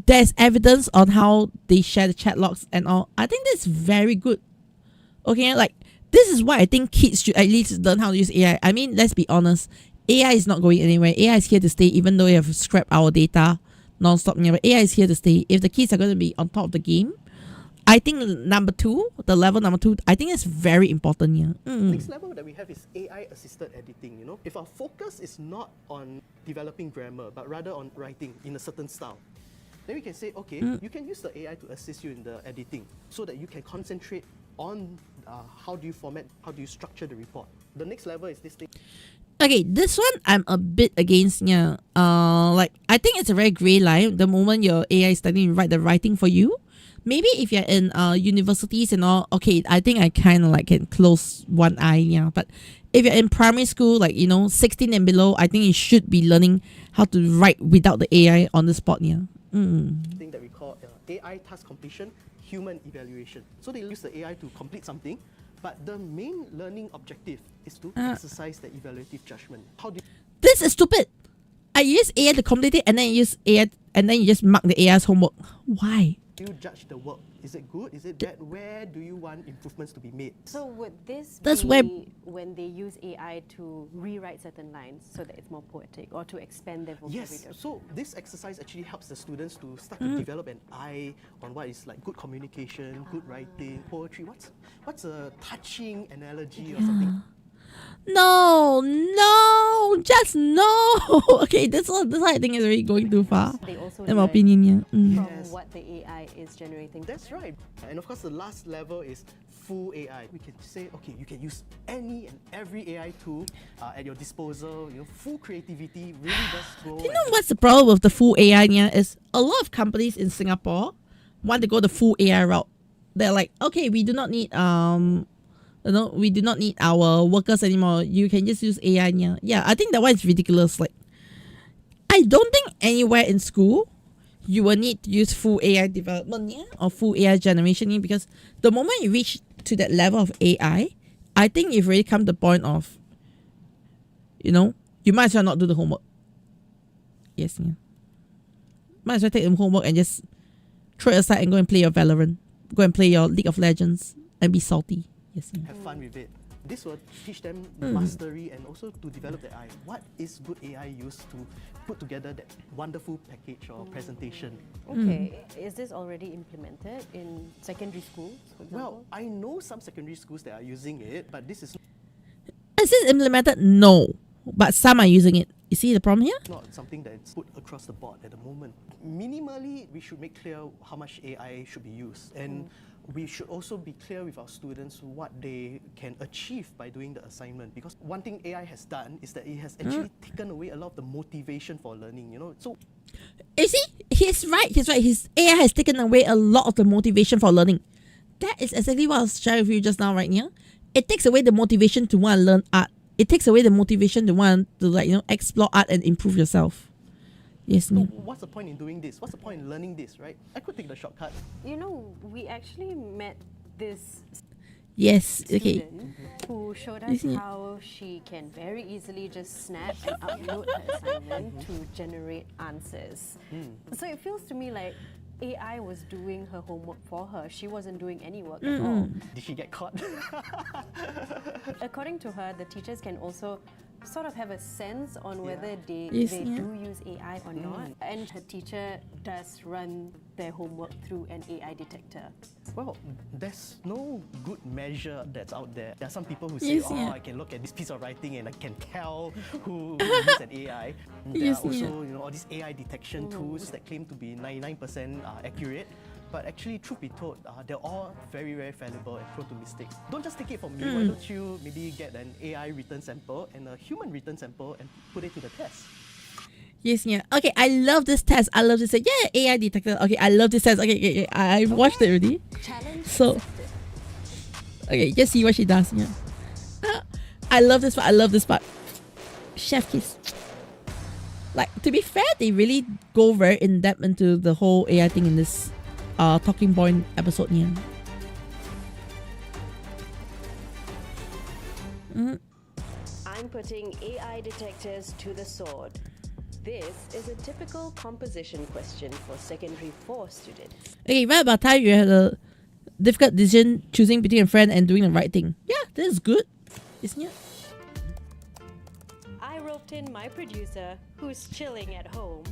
A: there's evidence on how they share the chat logs and all, I think that's very good. Okay, like, this is why I think kids should at least learn how to use AI. I mean, let's be honest, AI is not going anywhere. AI is here to stay, even though we have scrapped our data non-stop. But AI is here to stay. If the kids are going to be on top of the game, I think the level number 2, I think it's very important here.
H: next level that we have is AI-assisted editing. If our focus is not on developing grammar, but rather on writing in a certain style, then we can say, okay, you can use the AI to assist you in the editing so that you can concentrate on how do you format, how do you structure the report. The next level is this thing.
A: Okay, this one I'm a bit against. Yeah, like, I think it's a very grey line. The moment your AI is starting to write the writing for you, maybe if you're in universities and all, okay, I think I kind of like can close one eye. Yeah, but if you're in primary school, like 16 and below, I think you should be learning how to write without the AI on the spot. Yeah.
H: Thing that we call AI task completion, human evaluation. So they use the AI to complete something, but the main learning objective is to exercise the evaluative judgment. How do you
A: This is stupid. I use AI to complete it, and then you use AI, and then you just mark the AI's homework. Why?
H: judge the work? Is it good? Is it bad? Where do you want improvements to be made?
D: So would this
A: That's
D: be
A: where-
D: when they use AI to rewrite certain lines so that it's more poetic or to expand their vocabulary?
H: Yes, so this exercise actually helps the students to start to develop an eye on what is like good communication, good writing, poetry. What's a touching analogy or something?
A: No, just no. Okay, this one I think is really going too far.
D: They also
A: In my
D: learn
A: opinion, yeah.
D: from
H: Yes.
D: what the AI is generating.
H: That's right. And of course, the last level is full AI. We can say, okay, you can use any and every AI tool at your disposal. Full creativity really does grow.
A: You know what's the problem with the full AI? Yeah, is a lot of companies in Singapore want to go the full AI route. They're like, okay, we do not need we do not need our workers anymore. You can just use AI. Yeah, I think that one is ridiculous. Like, I don't think anywhere in school you will need to use full AI development, or full AI generation, because the moment you reach to that level of AI, I think you've already come to the point of, you might as well not do the homework. Yes, yeah. Might as well take the homework and just throw it aside and go and play your Valorant. Go and play your League of Legends and be salty. Yes, yeah.
H: Have fun with it. This will teach them mastery and also to develop their eye. What is good AI used to put together that wonderful package or presentation?
D: Okay, is this already implemented in secondary schools, for example?
H: Well, I know some secondary schools that are using it, but this is
A: Is it implemented? No. But some are using it. You see the problem here?
H: not something that's put across the board at the moment. Minimally, we should make clear how much AI should be used. And we should also be clear with our students what they can achieve by doing the assignment. Because one thing AI has done is that it has actually taken away a lot of the motivation for learning, So
A: You see? He's right. His AI has taken away a lot of the motivation for learning. That is exactly what I was sharing with you just now, right here. It takes away the motivation to want to learn art. It takes away the motivation to want to explore art and improve yourself. Yes,
H: so
A: ma'am.
H: what's the point in doing this? What's the point in learning this, right? I could take the shortcut.
D: We actually met this
A: Yes. Okay.
D: student who showed us
A: Isn't it?
D: how she can very easily just snap and upload her assignment to generate answers. So it feels to me like AI was doing her homework for her. She wasn't doing any work at all.
H: Did she get caught?
D: According to her, the teachers can also sort of have a sense on whether they
A: Yes,
D: do use AI or not. And her teacher does run their homework through an AI detector.
H: Well, there's no good measure that's out there. There are some people who say,
A: Yes, yeah.
H: I can look at this piece of writing and I can tell who used an AI. There
A: Yes,
H: are also,
A: yeah.
H: all these AI detection tools that claim to be 99% accurate. But actually, truth be told, they're all very, very fallible and prone to mistakes. Don't just take it from me. Why don't you maybe get an AI written sample and a human written sample and put it to the test?
A: Yes, yeah. Okay, I love this test. I love this. Yeah, AI detector. Okay, I love this test. Okay. I've watched it already.
D: Challenge
A: So,
D: accepted.
A: okay, just see what she does. Yeah. I love this part. I love this part. Chef kiss. Like, to be fair, they really go very in depth into the whole AI thing in this talking point episode. Yeah.
B: I'm putting AI detectors to the sword. This is a typical composition question for secondary 4 students.
A: Okay, right about time you had a difficult decision choosing between a friend and doing the right thing. Yeah, this is good, isn't it?
B: I roped in my producer, who's chilling at home,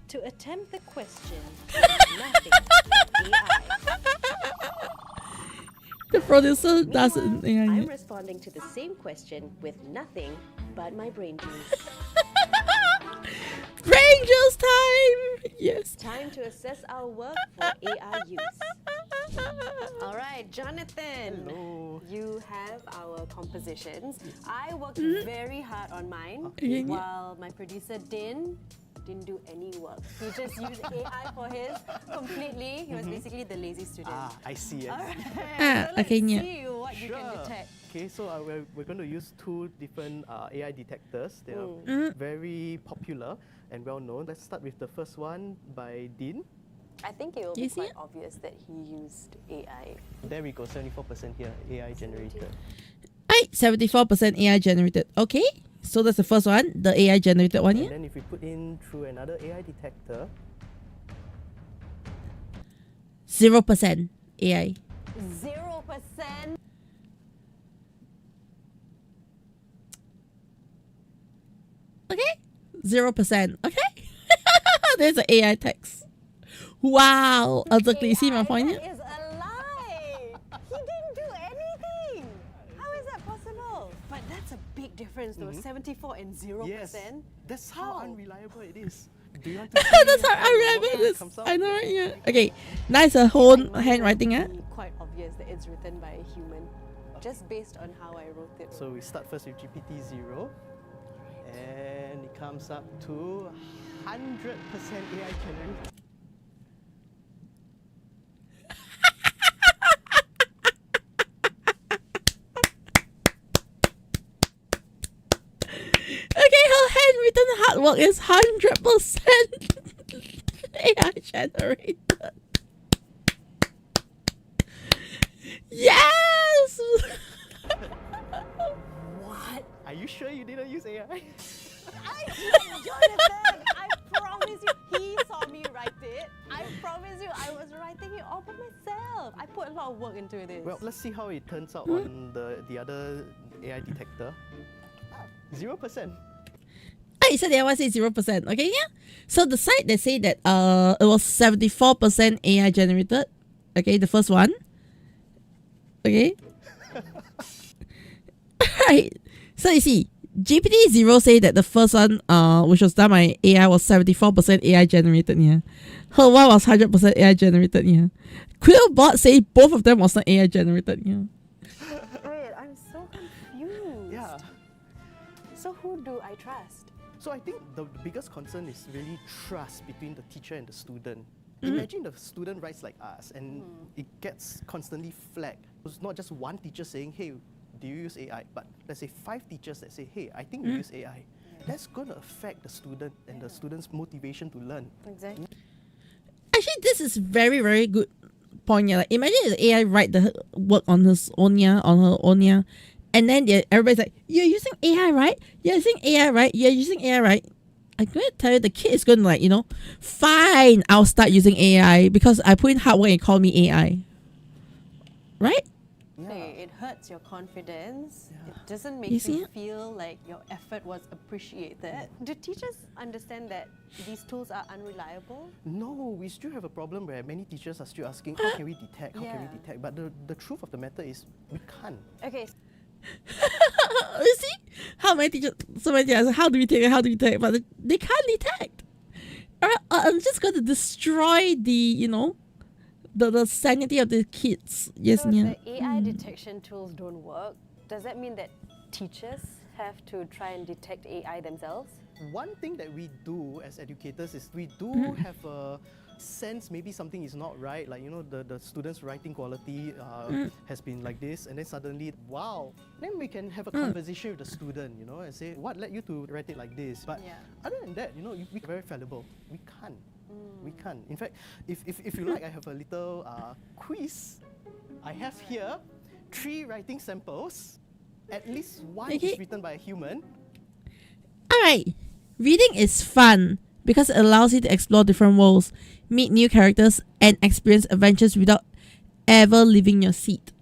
B: to attempt the question with nothing but AI.
A: The producer does it.
B: Meanwhile,
A: Yeah,
B: I'm
A: yeah.
B: responding to the same question with nothing but my brain juice.
A: Brain juice time! Yes.
B: Time to assess our work for AI use.
D: All right, Jonathan.
H: Hello.
D: You have our compositions. I worked very hard on mine,
A: Okay.
D: while my producer didn't do any work. He just used AI for his completely. He was basically the lazy student.
H: I see.
D: All right,
A: Ah,
D: so let's
A: okay, yeah.
D: see what you can detect.
H: Okay, so we're going to use two different AI detectors. They are very popular and well known. Let's start with the first one by Dean.
D: I think it will
A: You
D: be
A: see
D: quite
A: it?
D: obvious that he used AI.
H: There we go, 74% here, AI generated.
A: Right, 74% AI generated. Okay, so that's the first one, the AI generated one
H: And
A: here.
H: then if we put in through another AI detector,
A: 0% AI.
D: 0%.
A: Okay, 0%. Okay, there's an AI text. Wow, exactly. See my point here?
D: That is a lie. He didn't do anything. How is that possible? But that's a big difference though. 74 and 0%.
H: yes, that's how
D: How?
H: unreliable it is. Do you want to see
A: That's how I read
H: what
A: it.
H: comes out?
A: I know, right? Yeah. Okay, nice whole
D: Mine will
A: handwriting.
D: be quite obvious that it's written by a human, just based on how I wrote it.
H: So we start first with GPT-0, and it comes up to 100% AI generated.
A: Okay, her handwritten hard work is 100% AI generated. Yes!
D: What?
H: Are you sure you didn't use AI?
D: Jonathan, I promise you, he saw me write it. I promise you, I was writing it all by myself. I put a lot of work into this.
H: Well, let's see how it turns out on the other AI detector. 0%.
A: I said the other one says 0%. Okay, yeah. So the site they say that it was 74% AI generated. Okay, the first one. Okay. Right. So you see, GPT-0 say that the first one, which was done by AI, was 74% AI generated. Yeah. Her one was 100% AI generated. Yeah. Quillbot say both of them was not AI generated. Yeah.
D: Wait, I'm so confused.
H: Yeah.
D: So who do I trust?
H: So I think the biggest concern is really trust between the teacher and the student. Imagine the student writes like us and it gets constantly flagged. It's not just one teacher saying, hey, do you use AI? But let's say 5 teachers that say, hey, I think we use AI. That's going to affect the student and the student's motivation to learn.
D: Exactly.
A: Actually, this is very, very good point. Yeah. Like, imagine if the AI write the work on his own, yeah, on her own, yeah. And then everybody's like, you're using AI, right? You're using AI, right? You're using AI, right? I'm going to tell you, the kid is going to like, fine, I'll start using AI because I put in hard work and call me AI. Right?
D: Hey, it hurts hurts your confidence. It doesn't make
A: You
D: you
A: see?
D: feel like your effort was appreciated. Do teachers understand that these tools are unreliable?
H: No, we still have a problem where many teachers are still asking, how can we detect, how can we
D: Yeah.
H: detect? But the truth of the matter is, we can't.
D: Okay,
A: You see? How many teachers, so many teachers, how do we detect, how do we detect? But they can't detect. I'm just going to destroy the sanity of the kids. Yes,
D: so
A: yeah.
D: if the AI detection tools don't work, does that mean that teachers have to try and detect AI themselves?
H: One thing that we do as educators is we do have a sense maybe something is not right, like the students' writing quality has been like this, and then suddenly, wow, then we can have a conversation with the student, and say, what led you to write it like this? But
D: Yeah.
H: other than that, we're very fallible. We can't. We can't. In fact, if you like, I have a little quiz. I have here 3 writing samples. At least one
A: Okay.
H: is written by a human.
A: Alright. Reading is fun because it allows you to explore different worlds, meet new characters, and experience adventures without ever leaving your seat.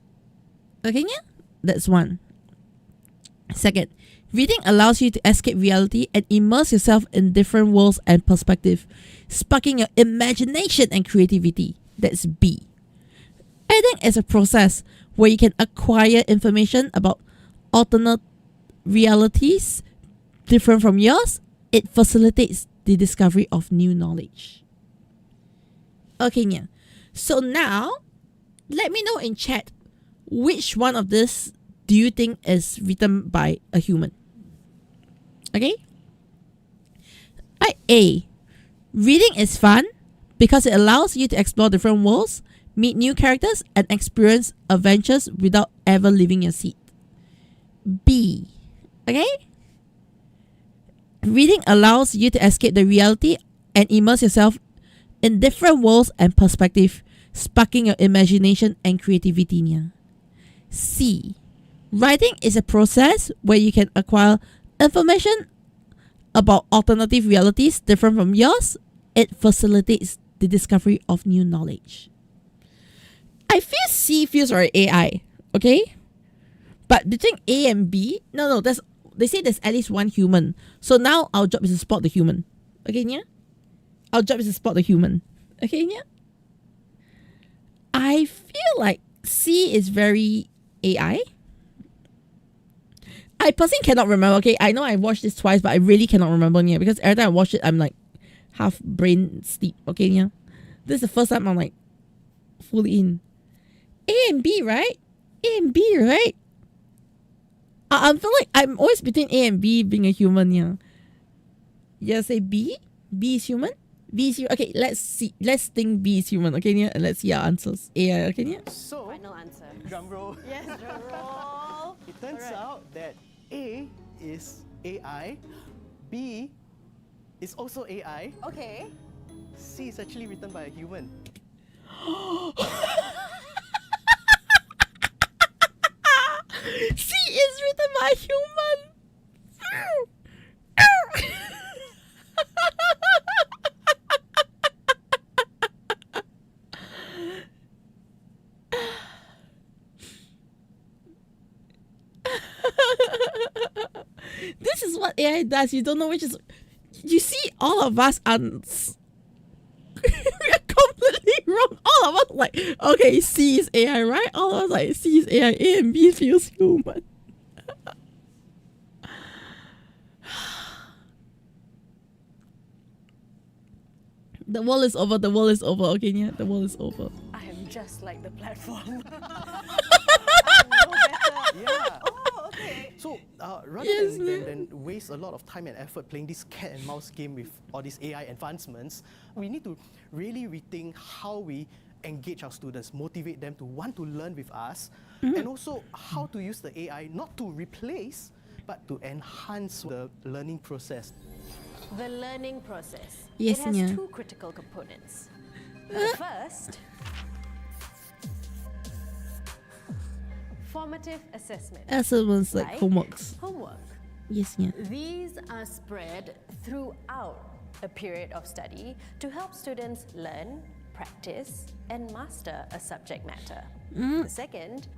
A: Okay, yeah? That's one. Second, reading allows you to escape reality and immerse yourself in different worlds and perspectives, sparking your imagination and creativity. That's B. Reading is a process where you can acquire information about alternate realities different from yours. It facilitates the discovery of new knowledge. Okay, yeah. So now, let me know in chat which one of this do you think is written by a human? Okay? Right, A. Reading is fun because it allows you to explore different worlds, meet new characters, and experience adventures without ever leaving your seat. B. Okay? Reading allows you to escape the reality and immerse yourself in different worlds and perspectives, sparking your imagination and creativity. Yeah. C. Writing is a process where you can acquire information about alternative realities different from yours. It facilitates the discovery of new knowledge. I feel C feels like AI, okay? But between A and B, no, they say there's at least one human. So now our job is to spot the human. Okay, yeah? Our job is to spot the human. Okay, yeah? I feel like C is very AI. I personally cannot remember. Okay, I know I watched this twice, but I really cannot remember. Yeah, because every time I watch it, I'm like half brain sleep. Okay, yeah. This is the first time I'm like fully in. A and B, right? A and B, right? I feel like I'm always between A and B being a human. Yeah. Yeah, say B. B is human. B is human. Okay, let's see. Let's think B is human. Okay, yeah, and let's see our answers. A. Okay, yeah.
H: So,
D: Final answer.
H: drum roll.
D: Yes, drum roll.
H: It turns out that A is AI, B is also AI,
D: Okay.
H: C is actually written by a human.
A: C is written by a human. This is what AI does. You don't know which is. You see, all of us are. We are completely wrong. All of us like, okay, C is AI, right? All of us like, C is AI, A and B feels human. The world is over. The world is over. Okay, yeah, the world is over.
D: I am just like the platform.
H: Yeah.
D: Oh, okay.
H: So rather
A: Yes,
H: than waste a lot of time and effort playing this cat and mouse game with all these AI advancements, we need to really rethink how we engage our students, motivate them to want to learn with us, and also how to use the AI not to replace, but to enhance the learning process.
D: The learning process.
A: Yes,
D: it has
A: yeah.
D: 2 critical components. The first, formative assessment.
A: Assessments like
D: Right.
A: homeworks.
D: Homework.
A: Yes, yeah.
D: These are spread throughout a period of study to help students learn, practice, and master a subject matter. The second,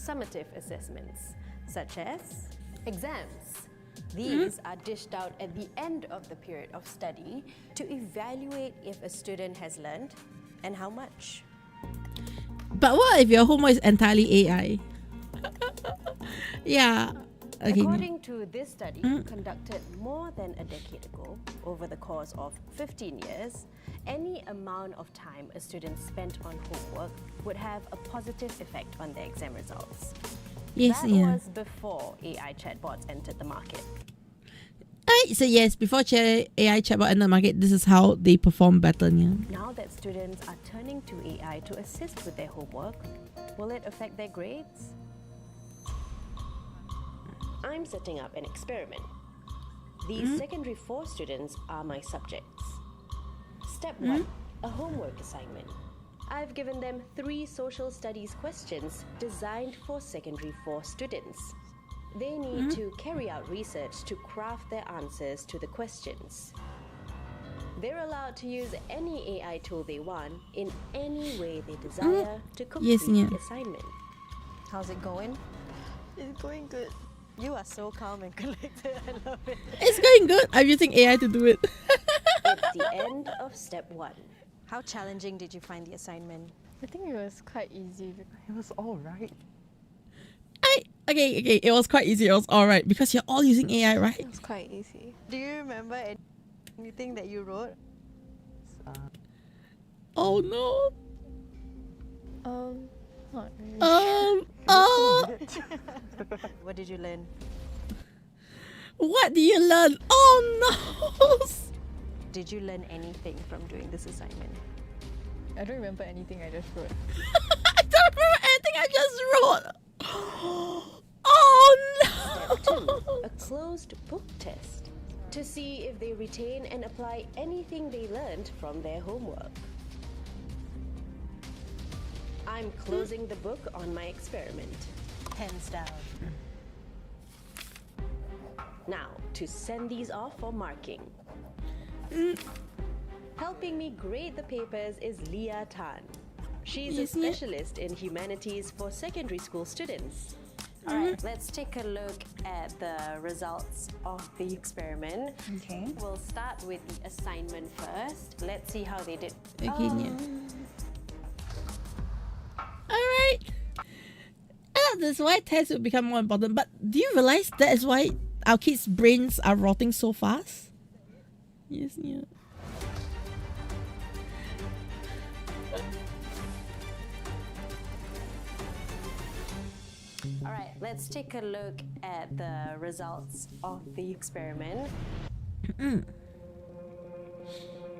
B: summative assessments, such as exams. These are dished out at the end of the period of study to evaluate if a student has learned and how much.
A: But what if your homework is entirely AI? Yeah. Okay.
B: According to this study, conducted more than a decade ago, over the course of 15 years, any amount of time a student spent on homework would have a positive effect on their exam results.
A: Yes,
B: That
A: yeah.
B: was before AI chatbots entered the market.
A: Alright, so yes, before AI chatbot entered the market, this is how they perform better. Yeah.
B: Now that students are turning to AI to assist with their homework, will it affect their grades? I'm setting up an experiment. These secondary 4 students are my subjects. Step 1, a homework assignment. I've given them 3 social studies questions designed for secondary 4 students. They need to carry out research to craft their answers to the questions. They're allowed to use any AI tool they want in any way they desire to complete
A: Yes, yeah.
B: the assignment. How's it going?
G: It's going good.
B: You are so calm and collected. I love it.
A: It's going good. I'm using AI to do it.
B: It's the end of step 1. How challenging did you find the assignment?
G: I think it was quite easy.
H: It was all right.
A: Okay, it was quite easy. It was alright because you're all using AI, right?
G: It was quite easy. Do you remember anything that you wrote?
A: Oh no.
G: Not really.
B: What did you learn?
A: What do you learn? Oh no.
B: Did you learn anything from doing this assignment?
G: I don't remember anything I just wrote.
A: I don't remember anything I just wrote. Oh
B: Step 2,
A: no.
B: a closed book test to see if they retain and apply anything they learned from their homework. I'm closing the book on my experiment. Pens down. Now, to send these off for marking. Helping me grade the papers is Leah Tan. She's
A: Yes,
B: a
A: yeah.
B: specialist in humanities for secondary school students. Alright, let's take a look at the results of the experiment.
I: Okay.
B: We'll start with the assignment first. Let's see how they did.
A: Okay, yeah. Alright. That's why tests will become more important. But do you realize that is why our kids' brains are rotting so fast? Yes, yeah.
B: Alright, let's take a look at the results of the experiment.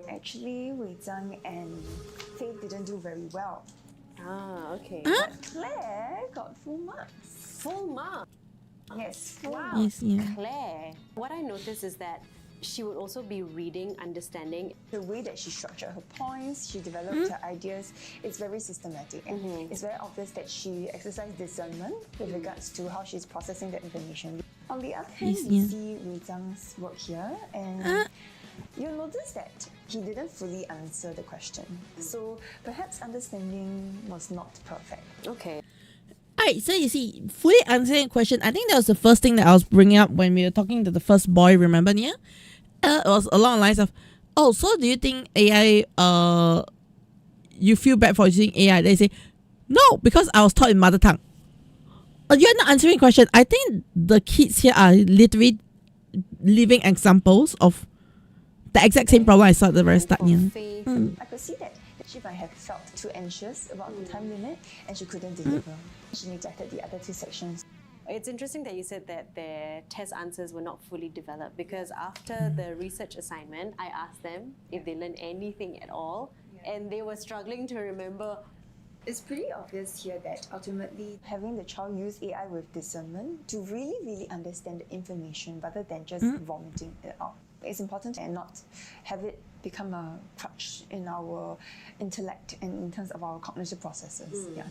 I: Actually, Wei Zhang and Faith didn't do very well.
B: Ah, okay.
I: Claire got full marks.
B: Full mark.
I: Yes,
B: Wow.
A: Yes, yeah.
B: Claire. What I noticed is that she would also be reading, understanding.
I: The way that she structured her points, she developed her ideas, it's very systematic. And it's very obvious that she exercised discernment with regards to how she's processing the information. On the other hand,
A: Yes,
I: we
A: yeah.
I: see Wei Zhang's work here, and you'll notice that he didn't fully answer the question. So perhaps understanding was not perfect.
B: Okay.
A: Alright, so you see, fully answering a question, I think that was the first thing that I was bringing up when we were talking to the first boy, remember, Nia? It was along the lines of, oh, so do you think AI, you feel bad for using AI? They say, no, because I was taught in mother tongue. You're not answering question. I think the kids here are literally living examples of the exact same problem I saw at the very start. Yeah.
B: Faith.
I: I could see that she might have felt too anxious about the time limit and she couldn't deliver. She neglected the other 2 sections.
B: It's interesting that you said that their test answers were not fully developed because after the research assignment, I asked them if they learned anything at all, and they were struggling to remember.
I: It's pretty obvious here that ultimately having the child use AI with discernment to really understand the information rather than just vomiting it out. It's important to not have it become a crutch in our intellect and in terms of our cognitive processes. Yeah.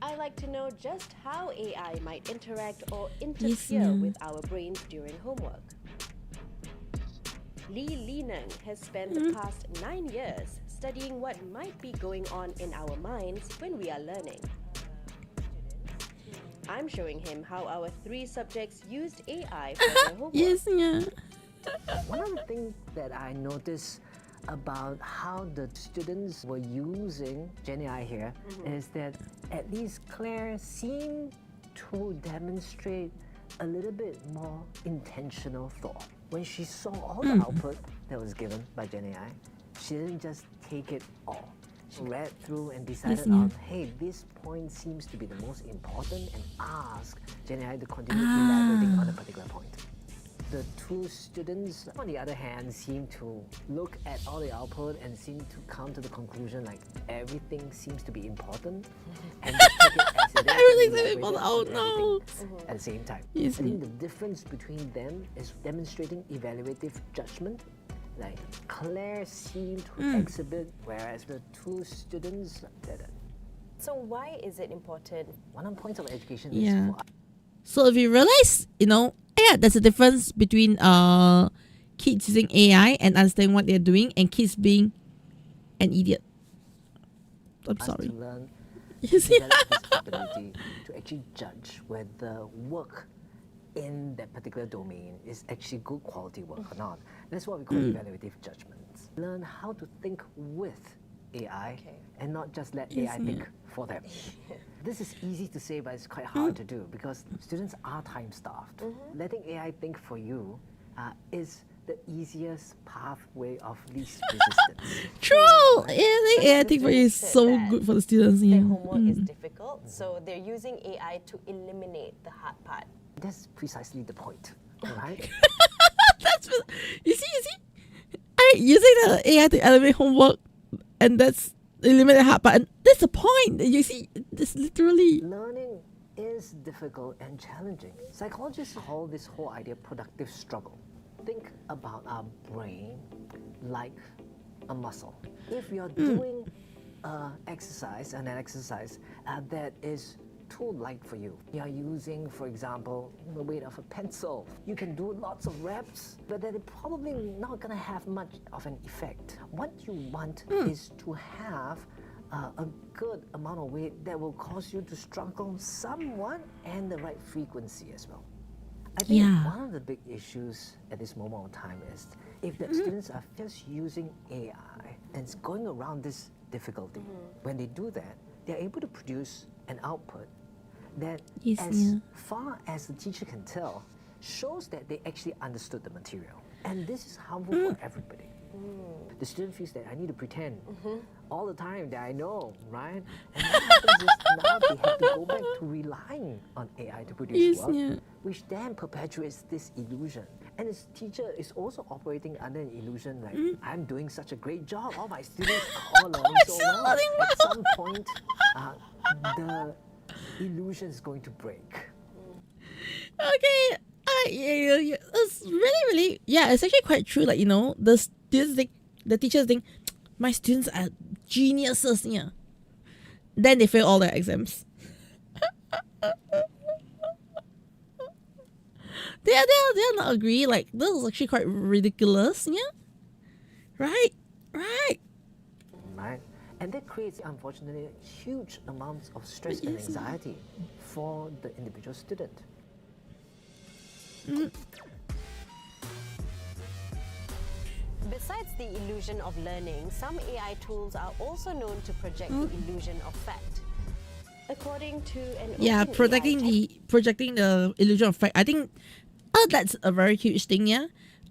B: I like to know just how AI might interact or interfere
A: yeah.
B: with our brains during homework. Li Lineng has spent the past 9 years studying what might be going on in our minds when we are learning. I'm showing him how our 3 subjects used AI for their homework.
A: Yes, yeah.
J: One of the things that I noticed about how the students were using Gen AI here is that at least Claire seemed to demonstrate a little bit more intentional thought. When she saw all the output that was given by Gen AI, she didn't just take it all. She read through and decided on, hey, this point seems to be the most important, and asked Gen AI to continue elaborating on a particular point. The 2 students, on the other hand, seem to look at all the output and seem to come to the conclusion like everything seems to be important, and take it as it is.
A: Everything's important. Oh no!
J: At the same time,
A: Yes,
J: I think the difference between them is demonstrating evaluative judgment. Like Claire seemed to exhibit, whereas the 2 students didn't.
D: So why is it important?
J: One of the points of education
A: Yeah.
J: is for
A: So if you realize, yeah, there's a difference between kids using AI and understanding what they're doing and kids being an idiot. I'm
J: us
A: sorry.
J: to learn,
A: You see?
J: develop this ability to actually judge whether work in that particular domain is actually good quality work or not. That's what we call evaluative judgments. Learn how to think with AI and not just let AI think for them. This is easy to say, but it's quite hard to do because students are time-starved. Letting AI think for you is the easiest pathway of least resistance.
A: True! Yeah, I think for you is so good for the students.
D: Their
A: Yeah.
D: homework is difficult, so they're using AI to eliminate the hard part.
J: That's precisely the point, right?
A: You see? Using the AI to eliminate homework and that's eliminate the hard part. And that's the point. You see, this literally.
J: Learning is difficult and challenging. Psychologists call this whole idea productive struggle. Think about our brain like a muscle. If you're doing an exercise that is too light for you, you're using, for example, the weight of a pencil. You can do lots of reps, but that is probably not going to have much of an effect. What you want is to have a good amount of weight that will cause you to struggle somewhat and the right frequency as well. I think one of the big issues at this moment of time is if the students are just using AI and it's going around this difficulty, when they do that, they're able to produce an output that, as far as the teacher can tell, shows that they actually understood the material. And this is harmful for everybody. The student feels that I need to pretend all the time that I know, right? And what happens is now they have to go back to relying on AI to produce work, which then perpetuates this illusion. And this teacher is also operating under an illusion like, I'm doing such a great job, all my students are all learning so well. At some point, the illusion is going to break.
A: Okay. It's really, it's actually quite true. Like, the students think, the teachers think, my students are geniuses. Yeah. Then they fail all their exams. They'll not agree. Like, this is actually quite ridiculous. Yeah. Right.
J: And that creates, unfortunately, huge amounts of stress and anxiety for the individual student.
D: Besides the illusion of learning, some AI tools are also known to project the illusion of fact.
B: According to an
A: projecting the illusion of fact. I think that's a very huge thing. Yeah,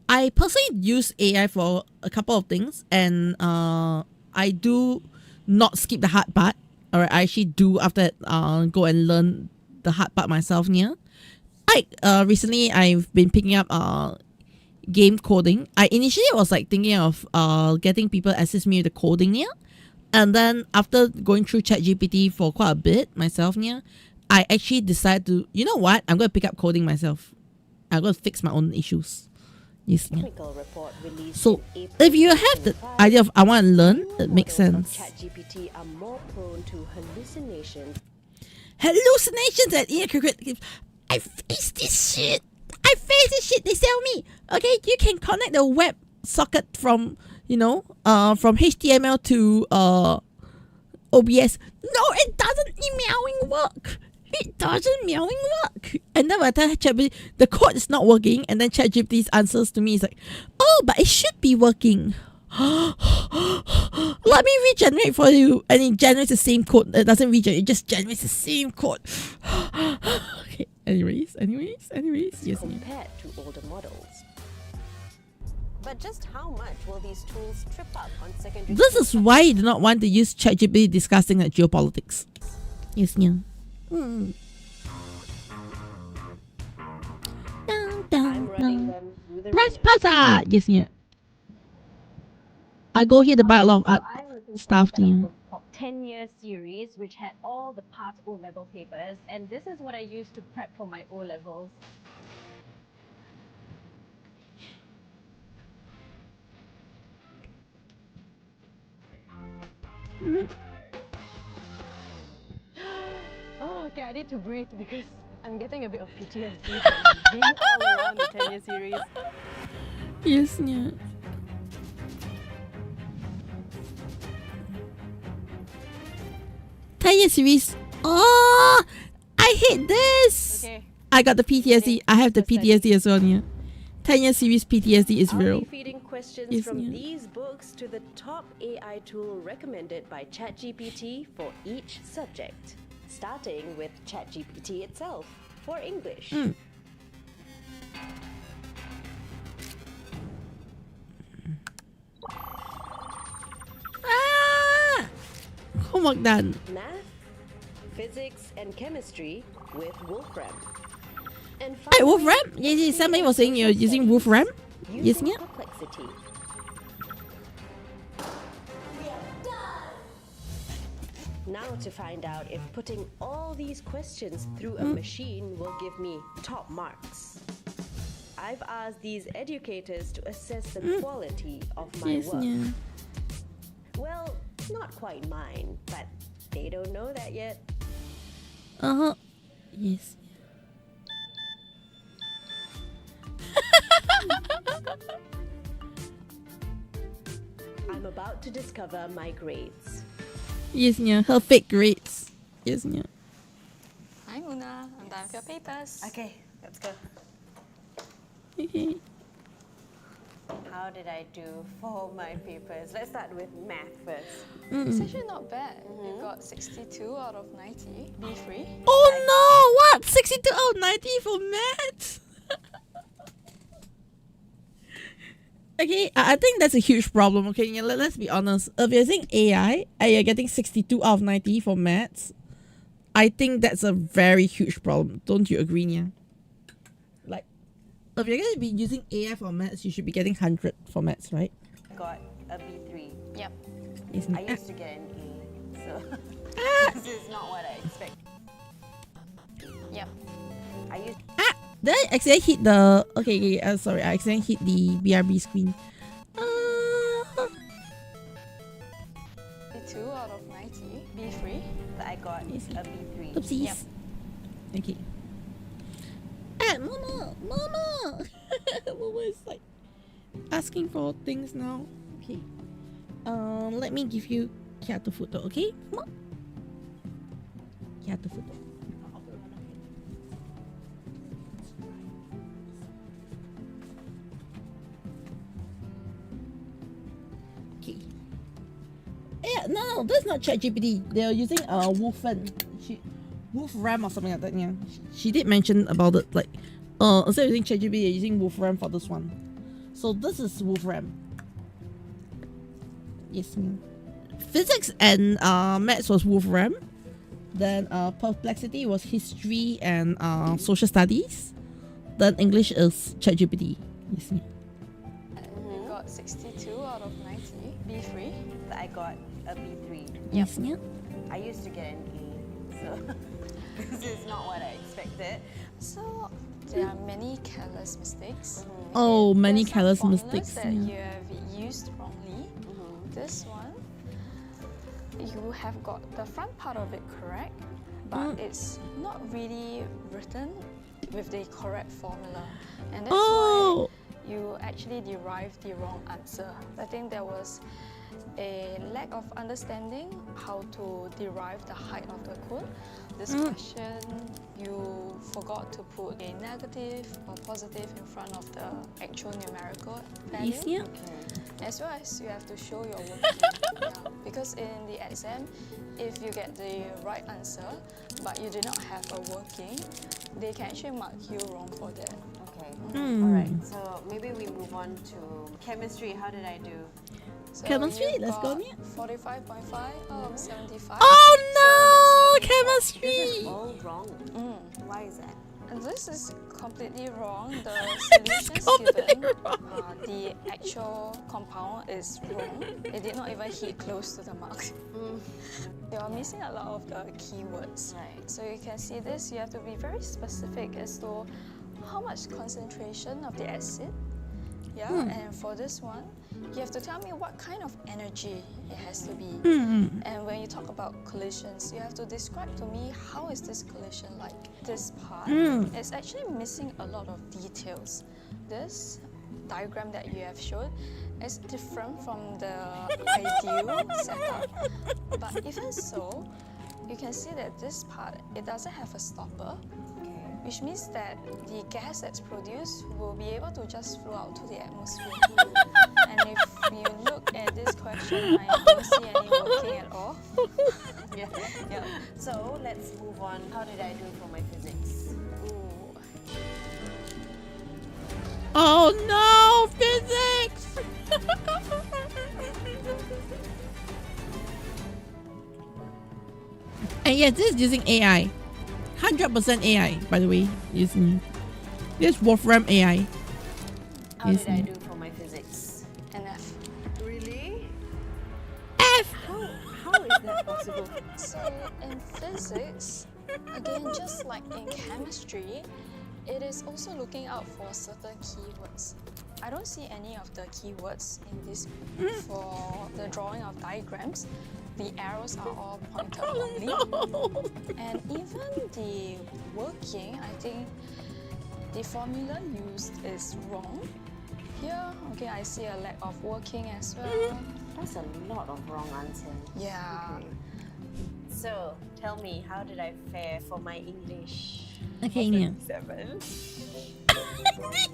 A: I personally use AI for a couple of things, and I do not skip the hard part. Or I actually do after that, go and learn the hard part myself. Yeah, recently I've been picking up game coding. I initially was like thinking of getting people assist me with the coding. Yeah. And then after going through ChatGPT for quite a bit myself, I actually decided to, you know what? I'm going to pick up coding myself. I'm going to fix my own issues. Yes.
B: technical report released
A: So
B: in April
A: if you have the
B: 2025,
A: idea of I want to learn, it makes
B: models
A: sense.
B: of ChatGPT are more prone to hallucinations.
A: Hallucinations and inaccurate. I face this shit. They tell me, okay, you can connect the web socket from from HTML to OBS. No, it doesn't meowing work. It doesn't meowing work. And then when I tell ChatGPT the code is not working, and then ChatGPT's answers to me is like, oh, but it should be working. Let me regenerate for you. And it generates the same code. It doesn't regenerate, it just generates the same code. Okay. Anyways. Yes.
B: Compared to older models. But just how much will these tools trip up on secondary?
A: This is why you do not want to use ChatGPT discussing like geopolitics. Yes, yeah.
B: I'm running them through the
A: Press
B: ringer.
A: pasa. Yes, yeah. I go here to buy a lot of art stuff. Yeah.
K: 10-year series which had all the past O-level papers, and this is what I used to prep for my O-levels.
B: Oh, okay, I need to breathe because I'm getting a bit of PTSD from being all around the 10-year series.
A: Yes, yeah. Ten-year series. Oh, I hate this.
B: Okay.
A: I got the PTSD. I have the PTSD as well. Yeah. 10-year series PTSD is
B: I'll
A: real.
B: be feeding questions
A: Yes,
B: from
A: yeah.
B: these books to the top AI tool recommended by ChatGPT for each subject, starting with ChatGPT itself for English.
A: Ah! Homework done.
B: Math, physics, and chemistry with Wolfram. And
A: Hey,
B: finally,
A: Wolfram? Yes, somebody was saying you're using Wolfram. Yes,
B: using
A: yeah.
B: perplexity. Now to find out if putting all these questions through a machine will give me top marks. I've asked these educators to assess the quality of my
A: Yes,
B: work.
A: yeah.
B: Well, not quite mine, but they don't know that yet.
A: Yes.
B: I'm about to discover my grades.
A: Yes, yeah. Her fake grades. Yes, yeah.
L: Hi Muna, I'm done with your papers.
B: Okay, let's go.
A: Okay.
B: How did I do for my papers? Let's start with math first.
L: It's actually not bad. You got 62 out of 90, B3.
A: Oh no! What? 62 out of 90 for maths? Okay, I think that's a huge problem. Okay, yeah, let's be honest. If you're using AI and you're getting 62 out of 90 for maths, I think that's a very huge problem. Don't you agree, Nia? Like, if you're going to be using AI for maths, you should be getting 100 for maths, right?
B: Got a B3.
L: Yep.
A: Yes,
B: I used to get an A, so this is not what I expect.
L: Yep.
B: I used
A: Did I accidentally hit the... Okay, sorry. I accidentally hit the BRB screen.
L: 62 out of 90, B3.
B: I got a B3.
A: Oopsies.
L: Yep.
A: Okay. Mama! Mama is like asking for things now. Okay. Let me give you Caturteer-Channel, okay? Come on. Caturteer-Channel. Okay. Yeah, no, that's not ChatGPT. They're using Wolfram or something like that. Yeah, she did mention about it. Like, instead of using ChatGPT, they're using Wolfram for this one. So this is Wolfram. Yes, ma'am. Physics and maths was Wolfram. Then perplexity was history and social studies. Then English is ChatGPT. Yes, ma'am.
L: You got 62 out of 90, B3.
B: I got a B3.
A: Yes, ma'am.
B: I used to get an A, so this is not what I expected.
L: So there are many careless mistakes.
A: Oh, many
L: There's some
A: careless
L: formulas
A: mistakes.
L: that
A: Yeah.
L: you have used wrongly. This one, you have got the front part of it correct, but it's not really written with the correct formula, and that's why
A: Oh,
L: you actually derived the wrong answer. I think there was a lack of understanding how to derive the height of the cone. This question, you forgot to put a negative or positive in front of the actual numerical value.
A: Easier.
L: As well as you have to show your working. Because in the exam, if you get the right answer, but you do not have a working, they can actually mark you wrong for that.
D: Okay. Alright, so maybe we move on to chemistry. How did I do?
L: So
A: Chemistry,
L: you've
A: let's go,
L: got
A: Nia.
L: 45.5 out of 75.
A: Oh no!
D: This
A: Chemistry!
D: is all wrong. Why is that?
L: And this is completely wrong. The solutions given, the actual compound is wrong. It did not even hit close to the mark. You're missing a lot of the keywords.
D: Right.
L: So you can see this, you have to be very specific as to how much concentration of the acid. Yeah, and for this one, you have to tell me what kind of energy it has to be. And when you talk about collisions, you have to describe to me how is this collision like. This part is actually missing a lot of details. This diagram that you have showed is different from the ideal setup. But even so, you can see that this part, it doesn't have a stopper. Which means that the gas that's produced will be able to just flow out to the atmosphere. And if you look at this question, I don't see any working at all.
D: Yeah. So let's move on. How did I do for my physics?
L: Ooh.
A: Oh no! Physics! And yes, this is using AI. 100% AI, by the way. Using this Wolfram AI.
D: How did I do for my physics?
L: An F.
D: Really?
A: F!
D: How is that possible?
L: So in physics, again, just like in chemistry, it is also looking out for certain keywords. I don't see any of the keywords in this for the drawing of diagrams. The arrows are all pointed wrongly.
A: No.
L: And even the working, I think the formula used is wrong. Here, okay, I see a lack of working as well.
D: That's a lot of wrong answers.
L: Yeah.
D: Okay. So, tell me, how did I fare for my English?
A: Okay, Nia.
D: 7.
A: 7 English!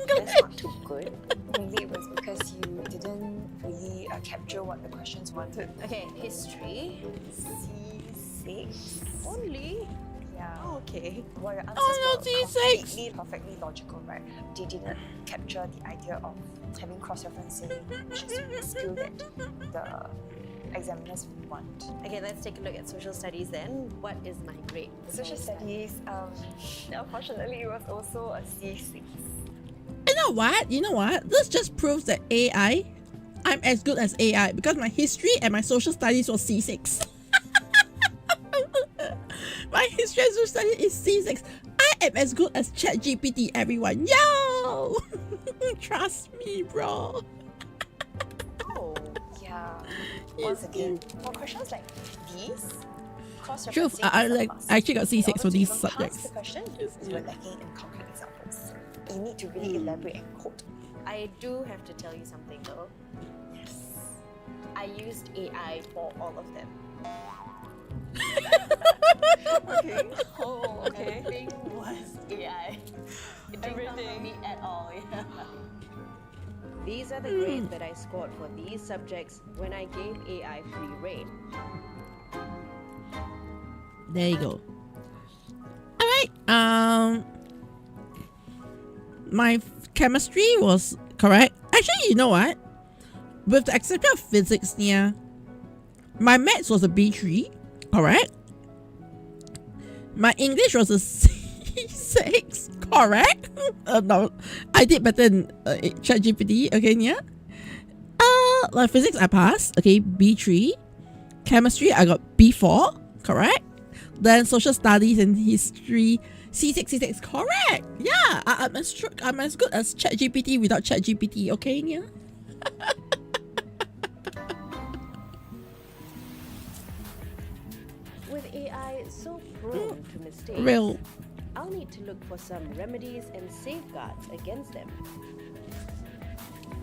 I: That's not too good. Maybe it was because you didn't really capture what the questions wanted.
D: Okay, history.
I: C6.
D: Only?
I: Yeah.
D: Oh, okay.
I: Well, your answers
A: Oh, no,
I: were
A: C6.
I: completely perfectly logical, right? They didn't capture the idea of having cross-referencing, which is a skill that the examiners really want.
D: Okay, let's take a look at social studies then. What is my grade?
I: Social studies, unfortunately, it was also a C6.
A: You know what? This just proves that AI, I'm as good as AI because my history and my social studies was C6. My history and social studies is C6. I am as good as ChatGPT, everyone. Yo! Trust me, bro.
I: Oh, yeah. Once again, for questions like these, cross-referencing
A: Truth, I actually got C6 for these subjects.
I: The question is we're lacking in concrete examples. You need to really elaborate and quote.
D: I do have to tell you something though.
I: Yes.
D: I used AI for all of them.
I: Okay.
L: Oh, okay.
D: Everything was AI. It didn't come from me at all. Yeah. These are the grades that I scored for these subjects when I gave AI free rein.
A: There you go. Alright, my chemistry was correct. Actually, you know what? With the exception of physics, yeah, my maths was a B3, correct? My English was a C6, correct? No, I did better than ChatGPT, okay, yeah? Like physics, I passed, okay, B3. Chemistry, I got B4, correct? Then social studies and history, C6, correct? Yeah, I'm as good as ChatGPT without ChatGPT, okay, yeah?
B: With AI so prone to mistakes,
A: Real.
B: I'll need to look for some remedies and safeguards against them.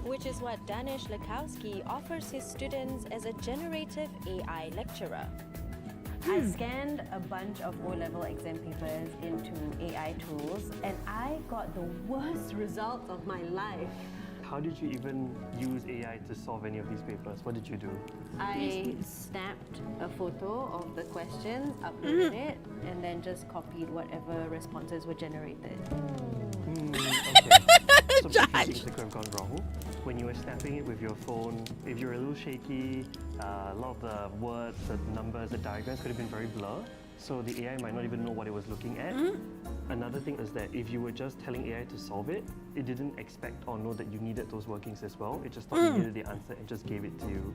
B: which is what Danish Lekowski offers his students as a generative AI lecturer. I scanned a bunch of O-level exam papers into AI tools and I got the worst results of my life.
M: How did you even use AI to solve any of these papers? What did you do?
B: I snapped a photo of the questions, uploaded it, and then just copied whatever responses were generated.
M: Okay. So things that could have gone wrong. When you were snapping it with your phone, if you're a little shaky, a lot of the words, the numbers, the diagrams could have been very blurred. So the AI might not even know what it was looking at. Another thing is that if you were just telling AI to solve it, it didn't expect or know that you needed those workings as well. It just thought you needed the answer and just gave it to you.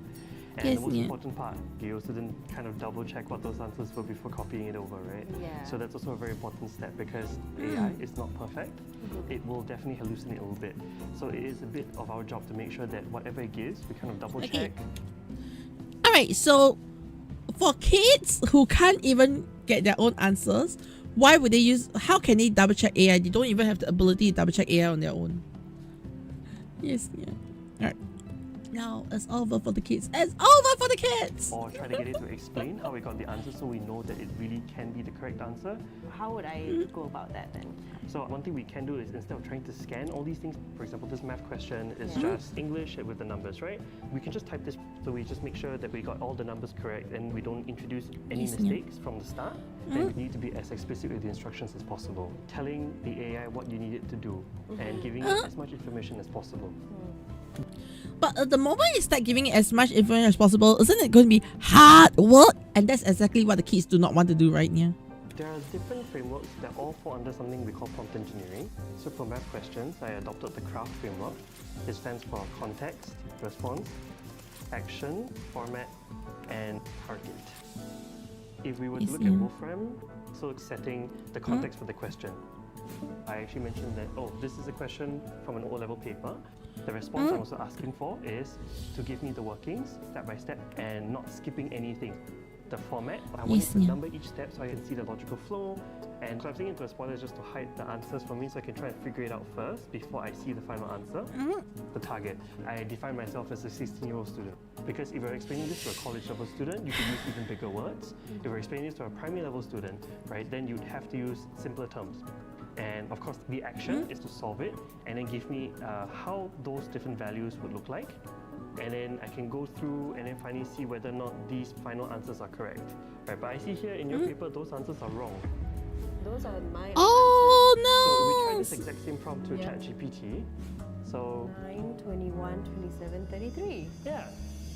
M: And the most important part, you also didn't kind of double check what those answers were before copying it over, right?
B: Yeah.
M: So that's also a very important step because AI is not perfect. It will definitely hallucinate a little bit. So it is a bit of our job to make sure that whatever it gives, we kind of double check.
A: All right, so for kids who can't even get their own answers, why would they use, how can they double check AI? They don't even have the ability to double check AI on their own. Yes, yeah. All right. Now it's over for the kids. It's over for the kids.
M: Or try to get it to explain how we got the answer so we know that it really can be the correct answer.
B: How would I go about that then?
M: So one thing we can do is instead of trying to scan all these things, for example, this math question is just English with the numbers, right? We can just type this, so we just make sure that we got all the numbers correct and we don't introduce any mistakes from the start. Then we need to be as explicit with the instructions as possible. Telling the AI what you need it to do and giving it as much information as possible.
A: But at the moment you start giving it as much information as possible, isn't it going to be hard work? And that's exactly what the kids do not want to do right now.
M: There are different frameworks that all fall under something we call prompt engineering. So for math questions, I adopted the CRAFT framework. It stands for context, response, action, format, and target. If we were to look at Wolfram, so it's setting the context for the question. I actually mentioned that, oh, this is a question from an O-level paper. The response I'm also asking for is to give me the workings step by step and not skipping anything. The format, I want it to number each step so I can see the logical flow. And so I'm saying into a spoiler just to hide the answers for me so I can try and figure it out first before I see the final answer. The target. I define myself as a 16-year-old student. Because if you're explaining this to a college level student, you could use even bigger words. If you're explaining this to a primary level student, right, then you'd have to use simpler terms. And of course, the action is to solve it and then give me how those different values would look like. And then I can go through and then finally see whether or not these final answers are correct. Right, but I see here in your paper, those answers are wrong.
B: Those are my
A: no!
M: So we try this exact same prompt to ChatGPT. So
B: 9, 21, 27, 33.
M: Yeah,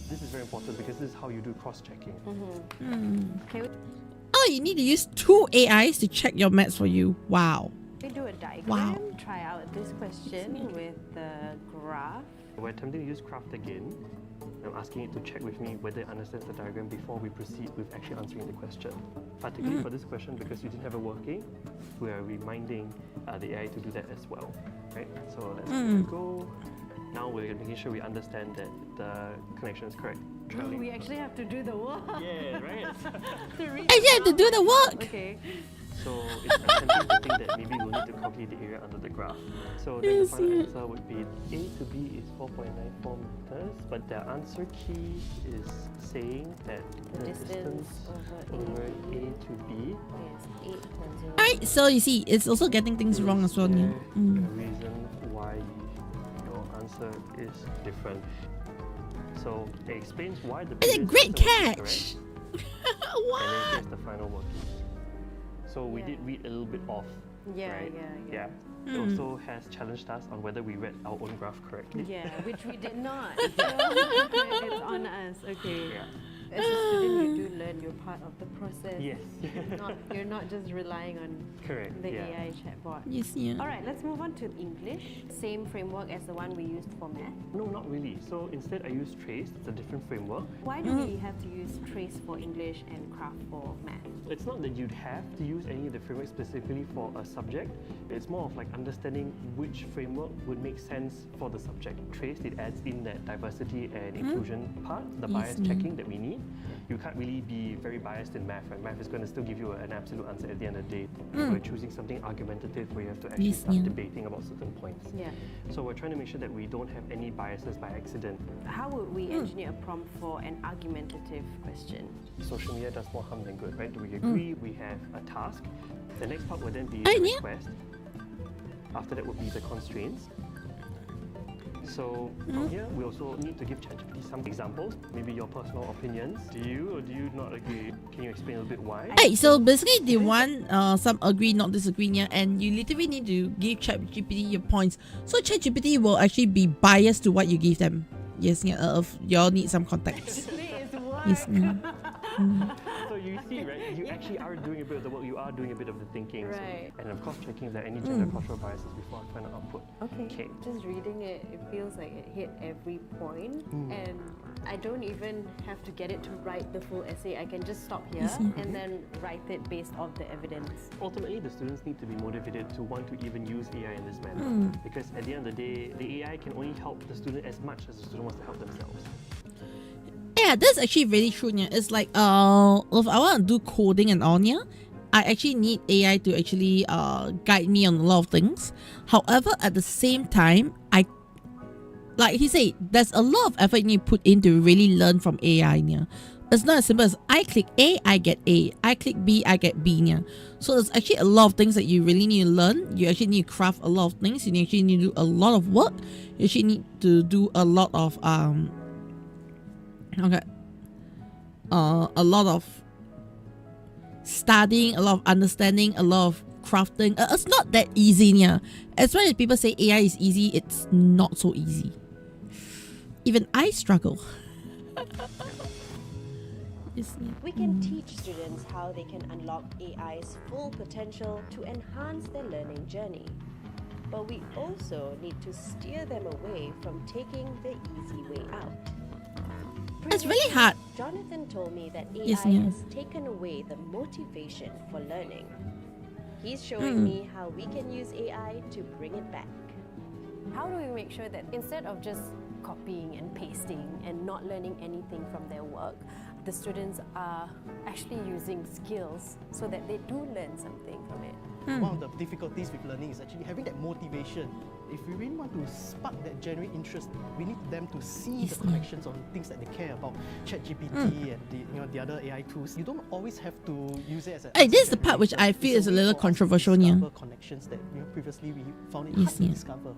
M: this is very important because this is how you do cross-checking.
A: Oh, you need to use 2 AIs to check your maths for you. Wow.
B: We do a diagram, try out this question with the graph.
M: We're attempting to use CRAFT again. I'm asking it to check with me whether it understands the diagram before we proceed with actually answering the question. Particularly for this question, because you didn't have a working, we are reminding the AI to do that as well. Right? So let's go. Now we're making sure we understand that the connection is correct.
B: We actually have to do the work.
M: Yeah, right?
A: You have to do the work.
B: Okay.
M: So it's attempting to think that maybe we'll need to calculate the area under the graph. So then the final answer would be A to B is 4.94 meters, but the answer key is saying that the distance over A to B
B: is 8.0.
A: Alright, so you see, it's also getting things wrong as well.
M: The reason why your answer is different. So it explains why the
A: It's a great catch!
M: What? And then here's the final working. So we did read a little bit off, right? Yeah. It also has challenged us on whether we read our own graph correctly.
B: Yeah, which we did not. So it's on us. Okay.
M: Yeah.
B: As a student, you do learn you're part of the process.
M: Yes.
B: You're not just relying on the AI chatbot.
A: Yes, yeah.
B: All right, let's move on to English. Same framework as the one we used for math.
M: No, not really. So instead I use Trace. It's a different framework.
B: Why do we have to use Trace for English and CRAFT for math?
M: It's not that you'd have to use any of the frameworks specifically for a subject. It's more of like understanding which framework would make sense for the subject. Trace, it adds in that diversity and inclusion part, the bias checking that we need. dictionary, you can't really be very biased in math, right? Math is going to still give you an absolute answer at the end of the day. We're choosing something argumentative where you have to actually start debating about certain points.
D: Yeah.
M: So we're trying to make sure that we don't have any biases by accident.
D: How would we engineer a prompt for an argumentative question?
M: Social media does more harm than good, right? Do we agree? We have a task. The next part would then be
A: Oh,
M: the
A: yeah.
M: request. After that would be the constraints. So from here, we also need to give ChatGPT some examples, maybe your personal opinions. Do you or do you not agree? Can you explain a little bit why?
A: Hey, so basically they want some agree, not disagree, yeah, and you literally need to give ChatGPT your points. So ChatGPT will actually be biased to what you give them. Yes, yeah, if y'all need some context. Yes, yeah.
M: So you see, right? You actually are doing a bit of the work. You are doing a bit of the thinking.
D: Right.
M: So, and of course, checking if there are any gender cultural biases before I final output.
D: Okay. Just reading it, it feels like it hit every point, and I don't even have to get it to write the full essay. I can just stop here and then write it based off the evidence.
M: Ultimately, the students need to be motivated to want to even use AI in this manner. Because at the end of the day, the AI can only help the student as much as the student wants to help themselves.
A: Yeah, that's actually really true. Yeah. It's like if I want to do coding and all, yeah, I actually need AI to actually guide me on a lot of things. However, at the same time, like he said, there's a lot of effort you need to put in to really learn from AI. Yeah. It's not as simple as I click A, I get A. I click B, I get B. Yeah. So there's actually a lot of things that you really need to learn. You actually need to craft a lot of things. You actually need to do a lot of work. You actually need to do a lot of a lot of studying, a lot of understanding, a lot of crafting. It's not that easy, yeah. As well as people say AI is easy, it's not so easy. Even I struggle. Yes, yeah.
B: We can teach students how they can unlock AI's full potential to enhance their learning journey. But we also need to steer them away from taking the easy way out.
A: It's really hard.
B: Jonathan told me that AI
A: Yes, yeah.
B: has taken away the motivation for learning. He's showing me how we can use AI to bring it back.
D: How do we make sure that instead of just copying and pasting and not learning anything from their work, the students are actually using skills so that they do learn something from it?
H: One of the difficulties with learning is actually having that motivation. If we really want to spark that genuine interest, we need them to see the connections on things that they care about, ChatGPT and the other AI tools. You don't always have to use it as a.
A: Hey, this is the part which I feel is a little controversial, yeah.
H: Connections that previously we found it hard to discover.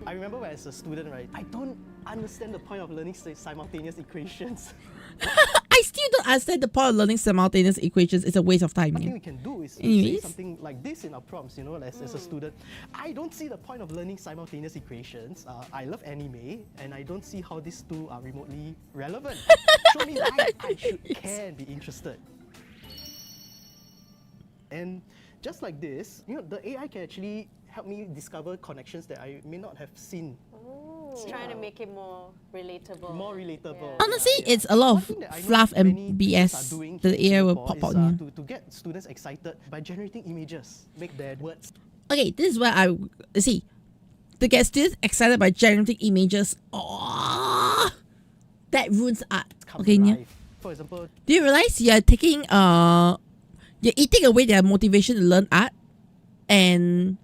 H: I remember when as a student, right, I don't understand the point of learning simultaneous equations.
A: I still don't understand the point of learning simultaneous equations. It's a waste of time.
H: One
A: Yeah.
H: thing we can do is say something like this in our prompts, as a student. I don't see the point of learning simultaneous equations. I love anime, and I don't see how these two are remotely relevant. Show me why I can be interested. And just like this, the AI can actually help me discover connections that I may not have seen.
D: It's trying to make it more relatable.
H: More relatable.
A: Honestly, it's a lot of fluff and BS that the AI will pop out. Yeah.
H: To get students excited by generating images, make their words.
A: Okay, this is where I see to get students excited by generating images. Oh, that ruins art. Okay, yeah.
H: For example,
A: do you realize you're taking you're eating away their motivation to learn art, and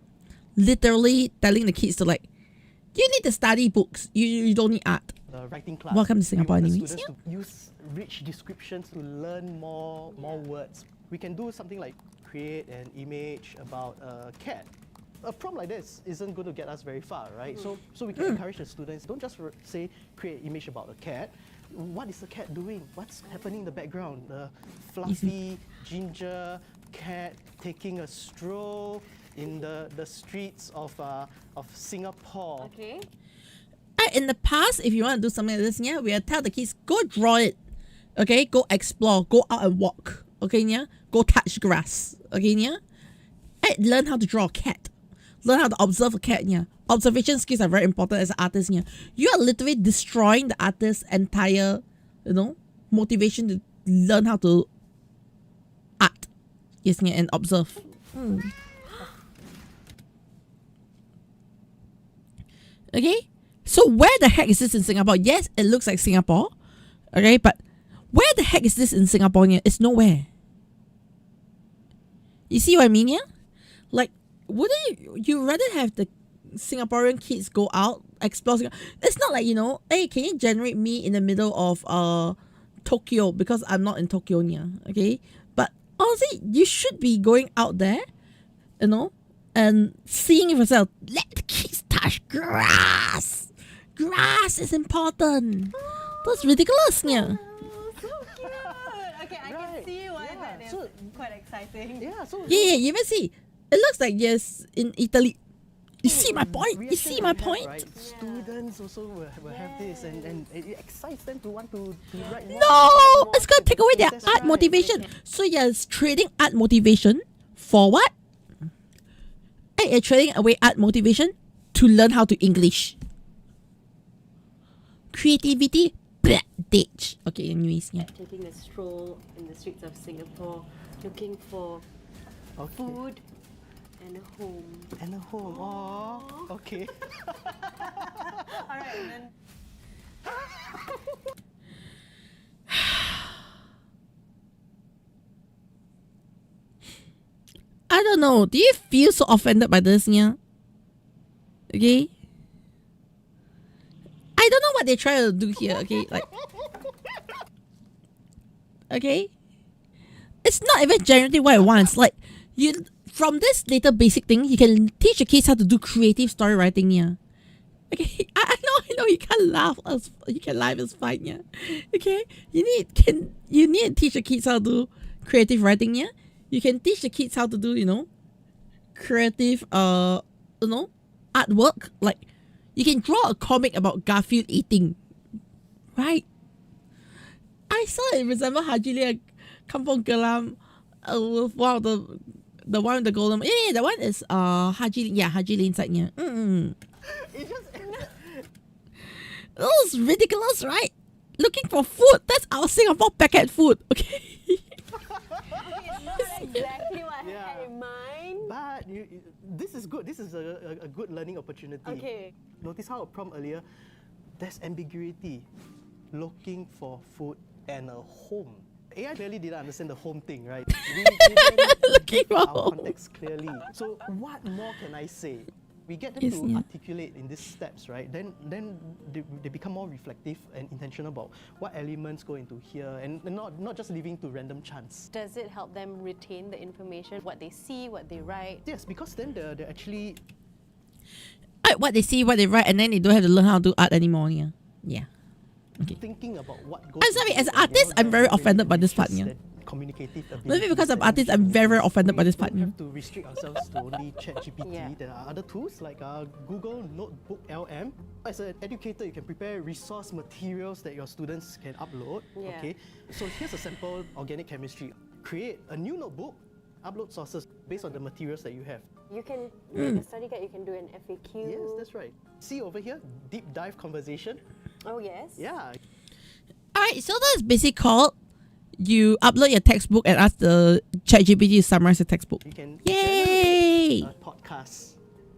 A: literally telling the kids to you need to study books. You don't need art.
H: The writing class.
A: Welcome to Singapore,
H: we want the
A: anyways.
H: students to use rich descriptions to learn more words. We can do something like create an image about a cat. A prompt like this isn't going to get us very far, right? So we can encourage the students, don't just say create an image about a cat. What is the cat doing? What's happening in the background? The fluffy ginger cat taking a stroll in the streets of Singapore.
D: Okay.
A: In the past, if you want to do something like this, yeah, we'll tell the kids, go draw it. Okay, go explore, go out and walk. Okay, yeah, go touch grass. Okay, yeah. Learn how to draw a cat. Learn how to observe a cat. Yeah, observation skills are very important as an artist. Yeah, you are literally destroying the artist's entire, motivation to learn how to art. Yes, yeah, and observe. Okay, so where the heck is this in Singapore? Yes, it looks like Singapore. Okay, but Where the heck is this in Singapore? Yeah? It's nowhere. You see what I mean? Yeah, like wouldn't you rather have the Singaporean kids go out explore Singapore? It's not like, you know, hey, can you generate me in the middle of Tokyo, because I'm not in Tokyo near, okay? But honestly, you should be going out there, you know, and seeing it yourself. Let the kids touch grass. Grass is important. That's ridiculous, yeah.
D: So cute. Okay, I can see why that is quite exciting.
A: Yeah, you even see. It looks like yes in Italy. You see my point? You see my point?
H: Right? Students also will have this, and it excites them to want to write more.
A: No, it's gonna take away their art motivation. So you're trading art motivation for what? Hey, you're trading away art motivation to learn how to English. Creativity, ditch. Okay, anyways, yeah.
B: Taking a stroll in the streets of Singapore, looking for food and a home.
H: And a home. Aww. Okay.
D: Alright, and then
A: I don't know. Do you feel so offended by this, yeah? Okay. I don't know what they're trying to do here, okay? Like, okay? It's not even generating what it wants. Like, you from this little basic thing, you can teach your kids how to do creative story writing, yeah. Okay, I know you can't laugh. You can laugh, it's fine, yeah. Okay, you need to teach your kids how to do creative writing, yeah. You can teach the kids how to do, you know, creative, you know, artwork. Like, you can draw a comic about Garfield eating, right? I saw it resemble Haji Lane Kampong Gelam with one of the one with the golden. Yeah, that one is Haji Lane side, yeah.
H: It just
A: That was ridiculous, right? Looking for food. That's our Singapore packet food, okay?
D: not exactly what I had in mind.
H: But this is good. This is a good learning opportunity.
D: Okay.
H: Notice how a prompt earlier, there's ambiguity. Looking for food and a home. AI clearly didn't understand the home thing, right? We didn't give our context clearly. So what more can I say? We get them to articulate in these steps, right? Then they become more reflective and intentional about what elements go into here, and not just leaving to random chance.
D: Does it help them retain the information, what they see, what they write?
H: Yes, because then they're actually
A: what they see, what they write, and then they don't have to learn how to do art anymore. Yeah. Okay.
H: Thinking about what goes.
A: I'm sorry, as an artist, I'm very offended by this part. Yeah.
H: Communicative ability.
A: Maybe because I'm artist, I'm very offended by this part.
H: We don't have to restrict ourselves to only ChatGPT.
D: Yeah.
H: There are other tools like Google Notebook LM. As an educator, you can prepare resource materials that your students can upload.
D: Yeah.
H: Okay. So here's a sample organic chemistry. Create a new notebook. Upload sources based on the materials that you have.
D: You can make a study guide, you can do an FAQ.
H: Yes, that's right. See over here, deep dive conversation.
D: Oh, yes.
H: Yeah.
A: Alright, so that's basically called you upload your textbook and ask the ChatGPT to summarize the textbook.
H: You can
A: Yay!
H: a podcast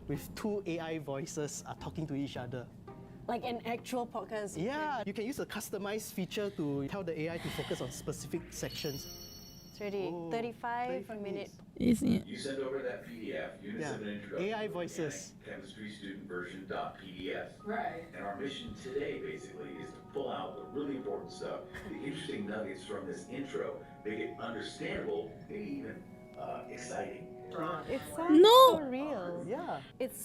H: with two AI voices talking to each other.
D: Like an actual podcast.
H: Yeah, you can use a customized feature to tell the AI to focus on specific sections.
D: It's ready. 35 minutes.
A: Isn't it?
N: You send over that PDF, Unit 7 Introduction.
H: AI voices.
N: Chemistry student version .pdf.
G: Right.
N: And our mission today basically is to pull out the really important stuff, the interesting nuggets from this intro, make it understandable, maybe even exciting.
D: It sounds so real.
H: Yeah.
A: This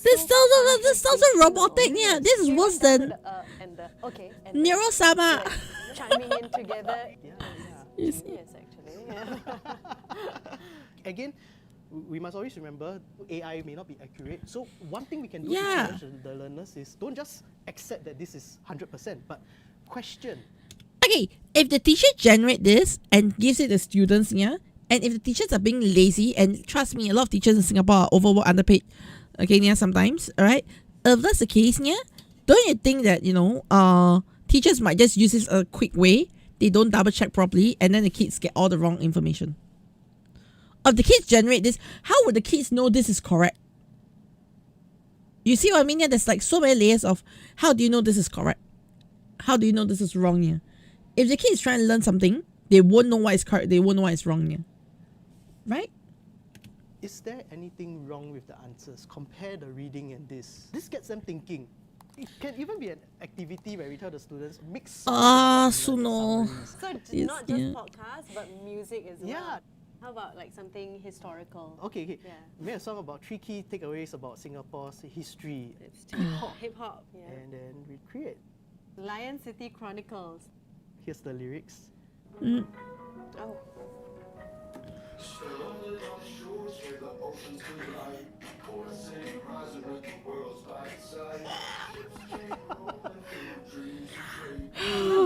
A: sounds so robotic. Yeah, this is worse than Nero-sama.
D: Chiming in together.
A: Yes.
D: Yes, actually.
H: Again, we must always remember AI may not be accurate. So one thing we can do to
A: Yeah.
H: challenge the learners is don't just accept that this is 100%, but question.
A: Okay, if the teacher generate this and gives it to students, yeah, and if the teachers are being lazy, and trust me, a lot of teachers in Singapore are overworked, underpaid, okay, yeah, sometimes, alright? If that's the case, yeah, don't you think that, you know, teachers might just use this a quick way, they don't double check properly, and then the kids get all the wrong information? If the kids generate this, how would the kids know this is correct? You see what I mean? Yeah, there's like so many layers of how do you know this is correct? How do you know this is wrong here? if the kid is trying to learn something, they won't know what is correct, they won't know what is wrong. Yeah. Right?
H: Is there anything wrong with the answers? Compare the reading and this. This gets them thinking. It can even be an activity where we tell the students mix.
A: Suno.
D: So
A: Yes,
D: not just
A: yeah.
D: podcasts, but music as well.
H: Yeah.
D: How about like something historical?
H: Okay.
D: Yeah.
H: We made a song about 3 key takeaways about Singapore's history.
D: It's hip-hop. Hip-hop, yeah.
H: And then we create.
D: Lion City Chronicles.
H: Here's the lyrics.
A: Mm.
D: Oh.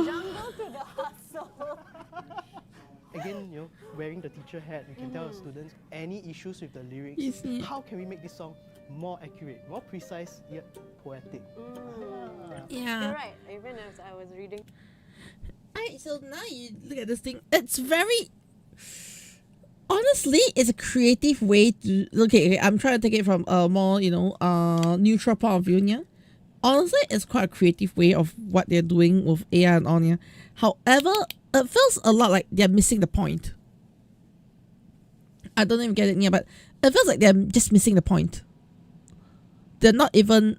D: Jungle to the hustle.
H: Again, wearing the teacher hat, we can tell the students any issues with the lyrics.
A: Yes, yeah.
H: How can we make this song more accurate, more precise, yet poetic?
A: Yeah.
D: You're right. Even as I was reading.
A: Alright, so now you look at this thing. It's very, honestly, it's a creative way to. Okay, I'm trying to take it from a more neutral point of view. Yeah, honestly, it's quite a creative way of what they're doing with AI and on. Yeah, however, it feels a lot like they're missing the point. I don't even get it. Yeah, but it feels like they're just missing the point. They're not even.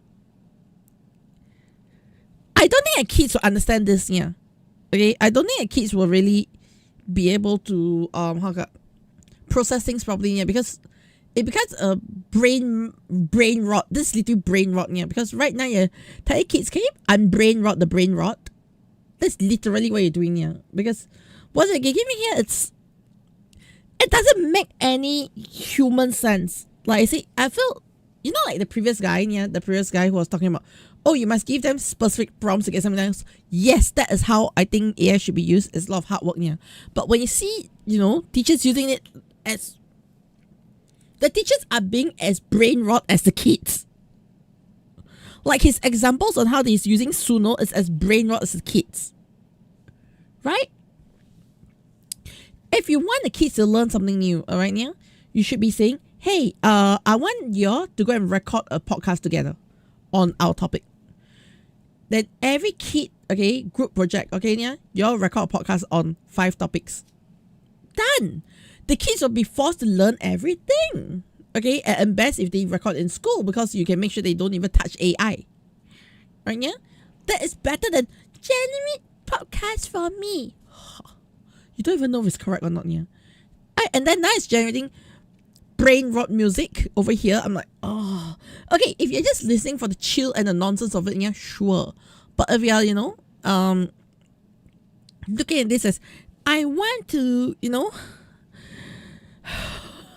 A: I don't think kids will understand this. Yeah. Okay, I don't think kids will really be able to process things properly, yeah, because it becomes a brain rot. This little brain rot, yeah, because right now, yeah, tell kids, can you unbrain rot the brain rot? That's literally what you're doing, yeah. Because what they give me here, it doesn't make any human sense. Like I say, I feel, like the previous guy who was talking about, oh, you must give them specific prompts to get something else. Yes, that is how I think AI should be used. It's a lot of hard work, yeah. But when you see, teachers using it as... The teachers are being as brain rot as the kids. Like his examples on how he's using Suno is as brain rot as the kids. Right? If you want the kids to learn something new, alright, yeah, you should be saying, hey, I want you to go and record a podcast together on our topic. Then every kid, okay, group project, okay, yeah, you all record a podcast on 5 topics. Done. The kids will be forced to learn everything. Okay, and best if they record in school because you can make sure they don't even touch AI. Right, yeah? That is better than generate podcast for me. You don't even know if it's correct or not, yeah? And then now it's generating brain rot music over here. I'm like, oh. Okay, if you're just listening for the chill and the nonsense of it, yeah, sure. But if you're, looking at this as, I want to,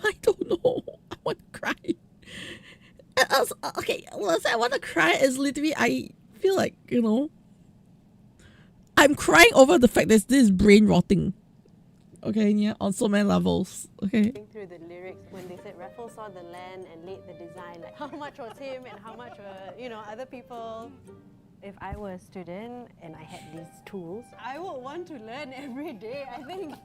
A: I don't know. I want to cry. And also, okay, what I want to cry is literally, I feel like, I'm crying over the fact that this is brain rotting. Okay, yeah, on so many levels. Okay.
D: Through the lyrics, when they said Raffles saw the land and laid the design, like how much was him and how much were, other people. If I were a student and I had these tools, I would want to learn every day. I think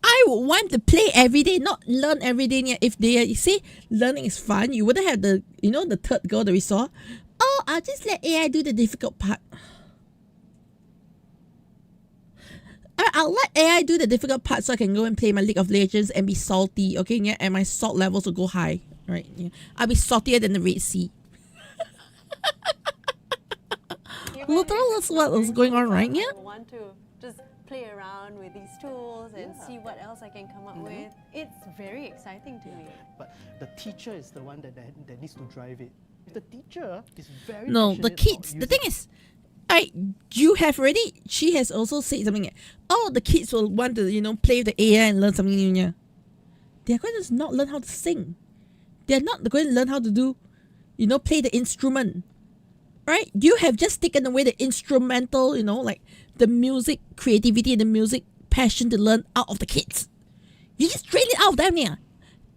A: I would want to play every day, not learn every day. Yeah. If they say learning is fun, you wouldn't have the, the third girl that we saw. Oh, I'll just let AI do the difficult part. I'll let AI do the difficult part so I can go and play my League of Legends and be salty, okay? Yeah, and my salt levels will go high, right? Yeah, I'll be saltier than the Red Sea. Literally, that's what was going on, right? Yeah.
D: I want to just play around with these tools and see what else I can come up with. It's very exciting to me.
H: But the teacher is the one that needs to drive it. If the teacher is very
A: the kids. The thing is, she has also said something like, oh, the kids will want to, play with the AI and learn something new. Yeah. They're going to not learn how to sing. They're not going to learn how to do, play the instrument. Right? You have just taken away the instrumental, like the music creativity and the music passion to learn out of the kids. You just drain it out of them, yeah.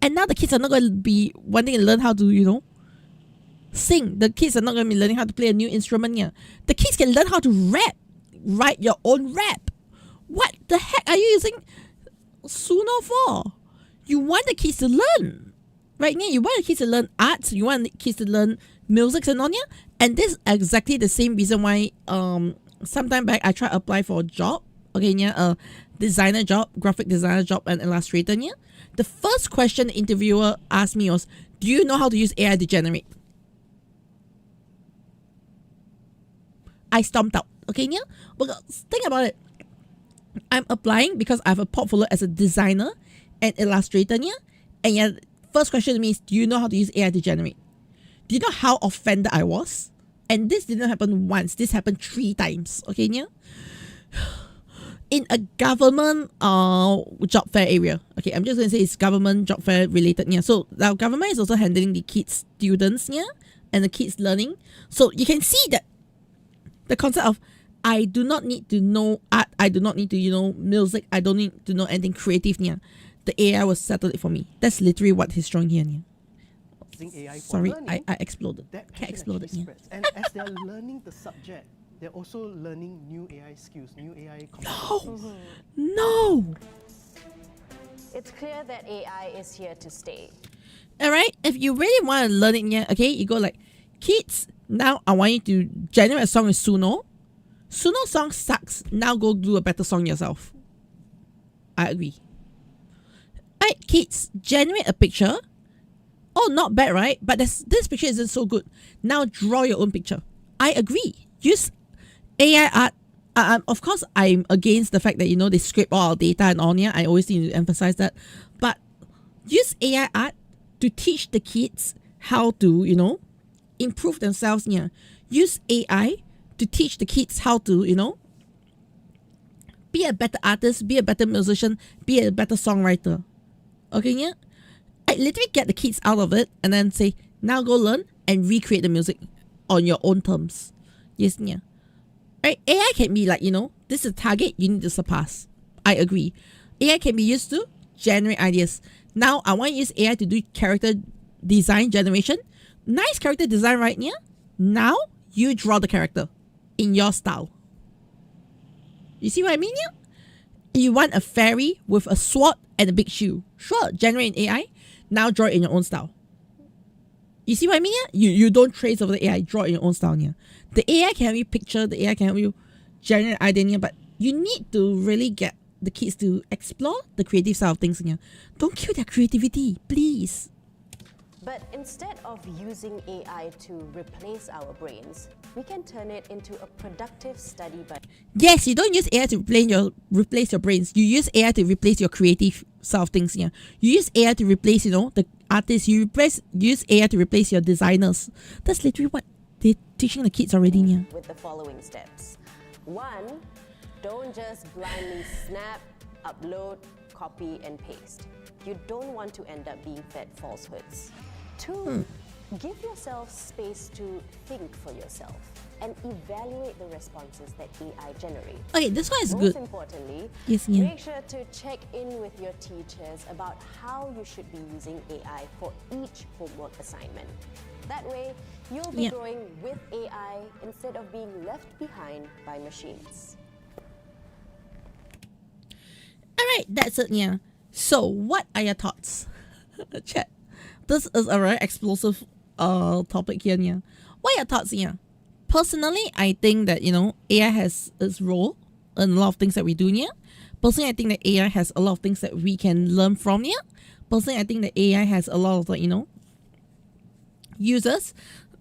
A: And now the kids are not going to be wanting to learn how to, sing. The kids are not going to be learning how to play a new instrument, yeah. The kids can learn how to rap. Write your own rap. What the heck are you using Suno for? You want the kids to learn. Right? Yeah, you want the kids to learn arts. You want the kids to learn music and on, yeah. And this is exactly the same reason why sometime back I tried to apply for a job okay, yeah, a designer job, graphic designer job, and illustrator, yeah, the first question the interviewer asked me was, do you know how to use AI to generate? I stomped out, okay, yeah? Because think about it. I'm applying because I have a portfolio as a designer and illustrator, yeah? And yeah, first question to me is, do you know how to use AI to generate? Do you know how offended I was? And this didn't happen once. This happened 3 times, okay, yeah? In a government job fair area. Okay, I'm just going to say it's government job fair related, yeah? So our government is also handling the kids, students, yeah? And the kids learning. So you can see that the concept of I do not need to know art, I do not need to, music, I don't need to know anything creative, yeah. The AI will settle it for me. That's literally what he's showing here, yeah.
H: Using AI for
A: Sorry,
H: learning,
A: I exploded.
H: that
A: Cat
H: passion
A: exploded,
H: actually
A: yeah.
H: spreads. And as they're learning the subject, they're also learning new AI skills, new AI competencies.
A: No!
B: It's clear that AI is here to stay.
A: Alright, if you really want to learn it, yeah, okay, you go like, kids, now I want you to generate a song with Suno. Suno song sucks. Now go do a better song yourself. I agree. Alright, kids, generate a picture. Oh, not bad, right? But this picture isn't so good. Now draw your own picture. I agree. Use AI art. Of course, I'm against the fact that, they scrape all our data and all, yeah. I always need to emphasize that. But use AI art to teach the kids how to, improve themselves, yeah. Use AI to teach the kids how to, be a better artist, be a better musician, be a better songwriter. Okay, yeah? I literally get the kids out of it and then say, now go learn and recreate the music on your own terms. Yes, yeah. Right? AI can be like, this is a target you need to surpass. I agree. AI can be used to generate ideas. Now, I want to use AI to do character design generation. Nice character design, right? Yeah? Now, you draw the character in your style. You see what I mean? Yeah? You want a fairy with a sword and a big shoe. Sure, generate an AI. Now draw it in your own style. You see what I mean? Yeah? You don't trace over the AI. Draw it in your own style. Yeah? The AI can help you picture. The AI can help you generate idea. But you need to really get the kids to explore the creative side of things. Yeah? Don't kill their creativity, please.
B: But instead of using AI to replace our brains, we can turn it into a productive study buddy.
A: Yes, you don't use AI to replace your brains. You use AI to replace your creative side of things. Yeah, you use AI to replace, the artists. You use AI to replace your designers. That's literally what they're teaching the kids already. Yeah.
B: With the following steps: 1, don't just blindly snap, upload, copy, and paste. You don't want to end up being fed falsehoods. 2, give yourself space to think for yourself and evaluate the responses that AI generates.
A: Okay, this one is good.
B: Most importantly,
A: yes, yeah.
B: make sure to check in with your teachers about how you should be using AI for each homework assignment. That way, you'll be growing with AI instead of being left behind by machines.
A: Alright, that's it, yeah. So, what are your thoughts? Chat. This is a very explosive topic here, yeah. What are your thoughts, yeah? Personally, I think that, AI has its role in a lot of things that we do, yeah. Personally, I think that AI has a lot of things that we can learn from, yeah. Personally, I think that AI has a lot of, users.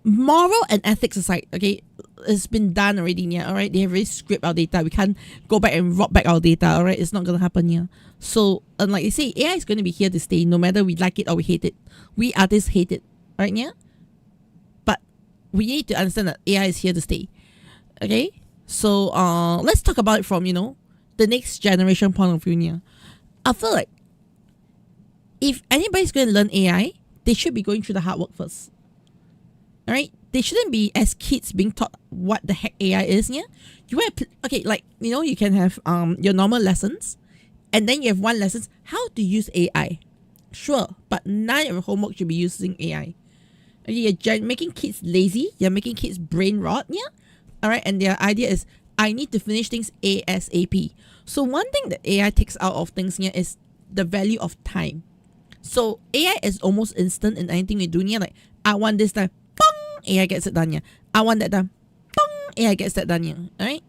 A: Moral and ethics aside, okay, it's been done already, yeah, alright? They have already scraped our data. We can't go back and rob back our data, alright? It's not going to happen, yeah. So, like I say, AI is going to be here to stay no matter we like it or we hate it. We artists hate it, right, yeah? But we need to understand that AI is here to stay, okay? So, let's talk about it from, the next generation point of view, yeah. I feel like if anybody's going to learn AI, they should be going through the hard work first. Alright, they shouldn't be as kids being taught what the heck AI is. Yeah, you want you can have your normal lessons, and then you have one lesson how to use AI. Sure, but none of your homework should be using AI. Okay, you're making kids lazy. You're making kids brain rot. Yeah, alright, and their idea is I need to finish things ASAP. So one thing that AI takes out of things here is the value of time. So AI is almost instant in anything we do. Yeah, like I want this time. AI gets it done, yeah. I want that done. AI gets that done, yeah. Alright?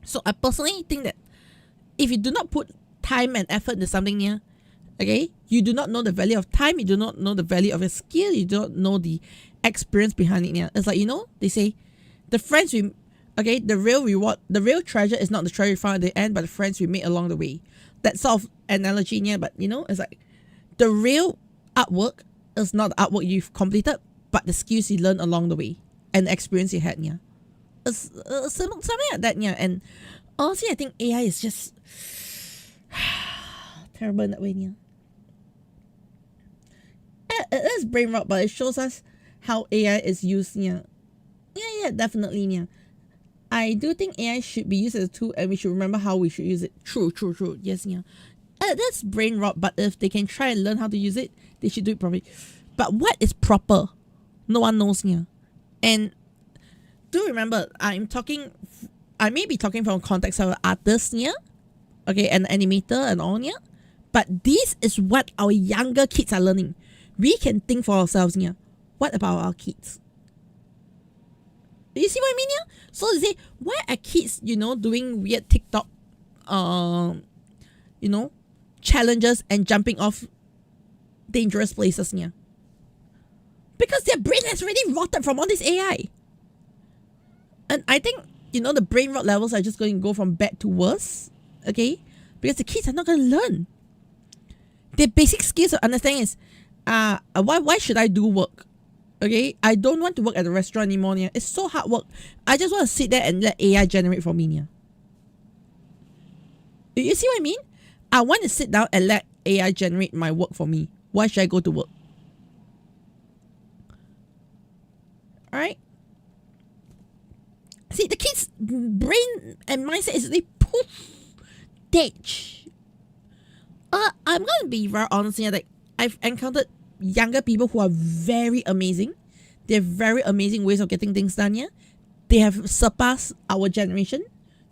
A: So I personally think that if you do not put time and effort into something near, okay, you do not know the value of time, you do not know the value of your skill, you don't know the experience behind it. Yeah. It's like, they say the friends we the real reward, the real treasure is not the treasure you found at the end, but the friends we made along the way. That sort of analogy, yeah, but it's like the real artwork is not the artwork you've completed, but the skills you learned along the way and the experience you had, yeah. It's something like that, yeah. And honestly, I think AI is just terrible in that way, yeah. It is brain rot, but it shows us how AI is used, yeah. Yeah, definitely, yeah. I do think AI should be used as a tool, and we should remember how we should use it. True. Yes, yeah. That's brain rot, but if they can try and learn how to use it, they should do it properly. But what is proper? No one knows, yeah. And do remember, I may be talking from context of an artist, yeah. Okay, an animator and all, yeah. But this is what our younger kids are learning. We can think for ourselves, yeah. What about our kids? You see what I mean, yeah? So they say, why are kids, doing weird TikTok, challenges and jumping off dangerous places, yeah? Because their brain has already rotted from all this AI. And I think, the brain rot levels are just going to go from bad to worse, okay? Because the kids are not going to learn. Their basic skills of understanding is, why should I do work? Okay, I don't want to work at a restaurant anymore. Yeah. It's so hard work. I just want to sit there and let AI generate for me. Yeah. You see what I mean? I want to sit down and let AI generate my work for me. Why should I go to work? Alright? See, the kids' brain and mindset is like poof, ditch. I'm gonna be very honest here. Like, I've encountered younger people who are very amazing. They have very amazing ways of getting things done, yeah. They have surpassed our generation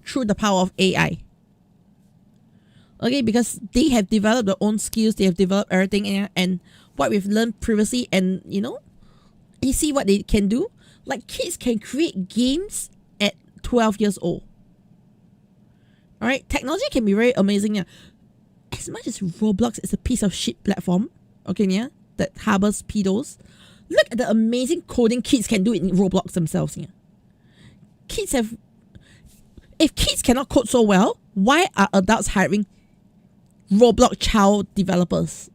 A: through the power of AI. Okay, because they have developed their own skills, they have developed everything, and what we've learned previously, and you see what they can do. Like, kids can create games at 12 years old. Alright, technology can be very amazing, yeah. As much as Roblox is a piece of shit platform, okay, yeah, that harbors pedos, look at the amazing coding kids can do in Roblox themselves, yeah. If kids cannot code so well, why are adults hiring Roblox child developers?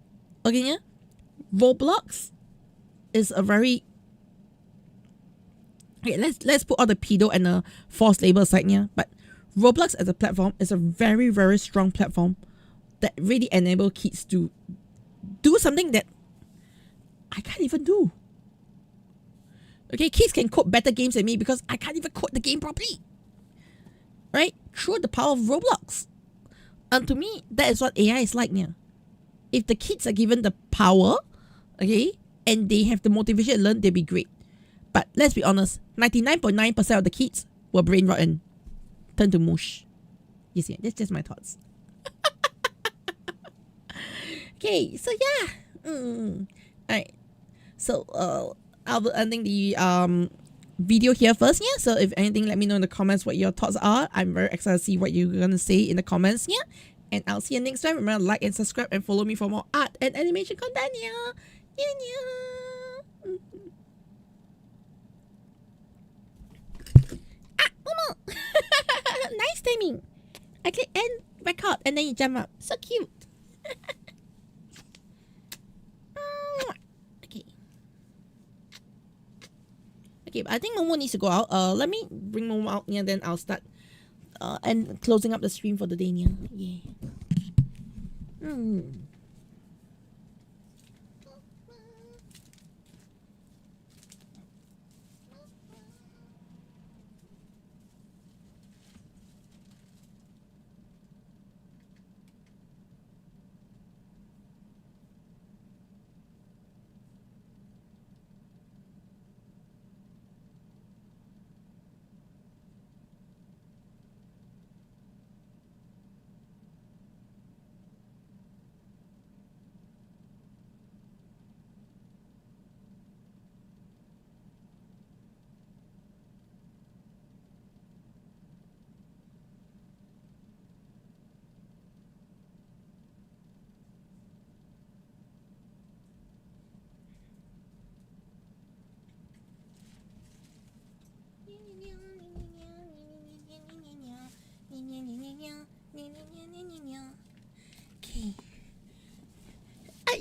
A: Okay, yeah? Roblox is a very... Okay, let's put all the pedo and the false label aside, yeah? But Roblox as a platform is a very, very strong platform that really enable kids to do something that I can't even do. Okay, kids can code better games than me because I can't even code the game properly. Right? Through the power of Roblox. And to me, that is what AI is like now. If the kids are given the power, okay, and they have the motivation to learn, they'll be great. But let's be honest, 99.9% of the kids will brain rot and turn to mush. You see, that's just my thoughts. Okay, so yeah. Alright. So I'll be ending the video here first, yeah. So if anything, let me know in the comments what your thoughts are. I'm very excited to see what you're gonna say in the comments, yeah. And I'll see you next time. Remember to like and subscribe and follow me for more art and animation content, yeah. Momo! Nice timing. I click end record and then you jump up. So cute. Okay, but I think Momo needs to go out. Let me bring Momo out, yeah, then I'll start and closing up the stream for the day, yeah.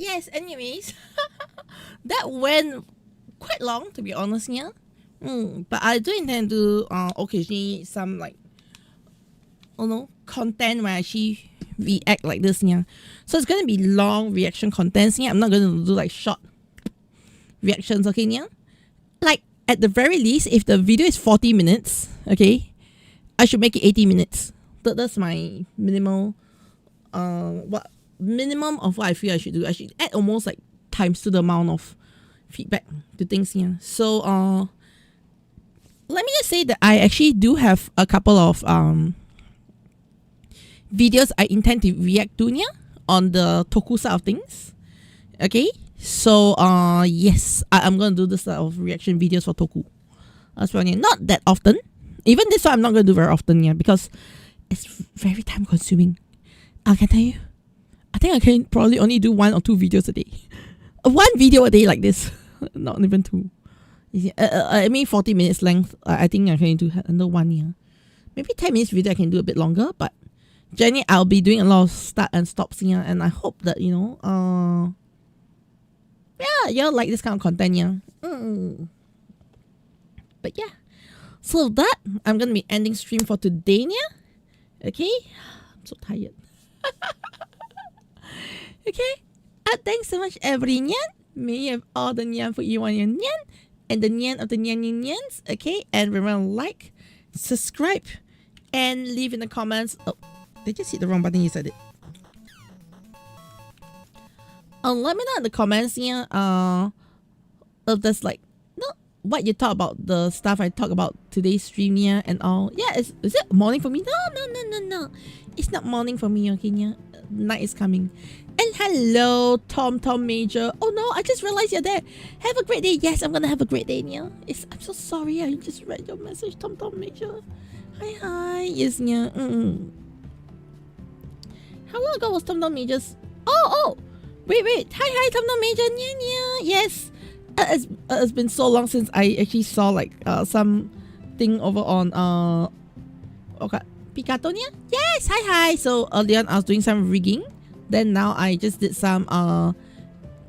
A: yes, anyways, that went quite long, to be honest, yeah. But I do intend to occasionally some like, content where I actually react like this, yeah. So it's gonna be long reaction contents, yeah. I'm not gonna do like short reactions, okay, yeah. Like at the very least, if the video is 40 minutes, okay, I should make it 80 minutes. That's my minimal, minimum of what I feel I should do. I should add almost like times to the amount of feedback to things here. So let me just say that I actually do have a couple of videos I intend to react to, yeah, on the Toku side of things. Okay, so yes, I'm gonna do this sort of reaction videos for Toku as well, yeah. Not that often. Even this one I'm not gonna do very often, yeah, because it's very time consuming. I can tell you, I think I can probably only do 1 or 2 videos a day. 1 video a day like this. Not even 2. I mean 40 minutes length. I think I can do under 1 year. Maybe 10 minutes video I can do a bit longer, but generally I'll be doing a lot of start and stops here, and I hope that yeah, y'all like this kind of content, yeah. But yeah, so that I'm gonna be ending stream for today, yeah. Okay, I'm so tired. Okay, thanks so much, everyone. May you have all the nyan for you and nyan, and the nyan of the nyans. Okay, and remember, like, subscribe, and leave in the comments. Oh, they just hit the wrong button. You said it. Let me know in the comments here. If there's like what you thought about the stuff I talk about today's stream here and all. Yeah, is it morning for me? No. It's not morning for me. Okay, yeah. Night is coming. And hello, Tom Major. Oh no, I just realized you're there. Have a great day. Yes, I'm gonna have a great day, yeah. I'm so sorry. I just read your message, Tom Major. Hi. Yes, yeah. How long ago was Tom Major's? Oh. Wait. Hi, Tom Major. Yeah. Yes. It's been so long since I actually saw like some thing over on okay, Picatonia. Yes. Hi. So earlier on I was doing some rigging. Then now I just did some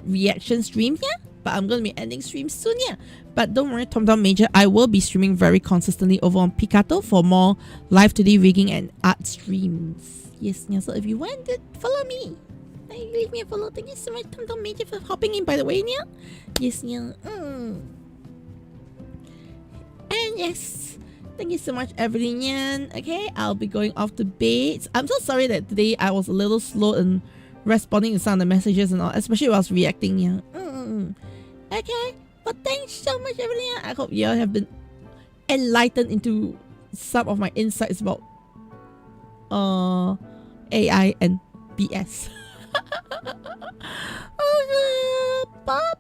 A: reaction stream here, but I'm gonna be ending stream soon, yeah. But don't worry, Tom Major, I will be streaming very consistently over on Picato for more live today rigging and art streams. Yes, yeah. So if you want it, follow me. Leave me a follow. Thank you so much, Tom Major, for hopping in, by the way, yeah. Yes, yeah. And yes, thank you so much, everyone. Okay, I'll be going off to bed. I'm so sorry that today I was a little slow in responding to some of the messages and all, especially when I was reacting, yeah. Okay, but thanks so much, everyone. I hope you all have been enlightened into some of my insights about AI and BS. Okay, bye.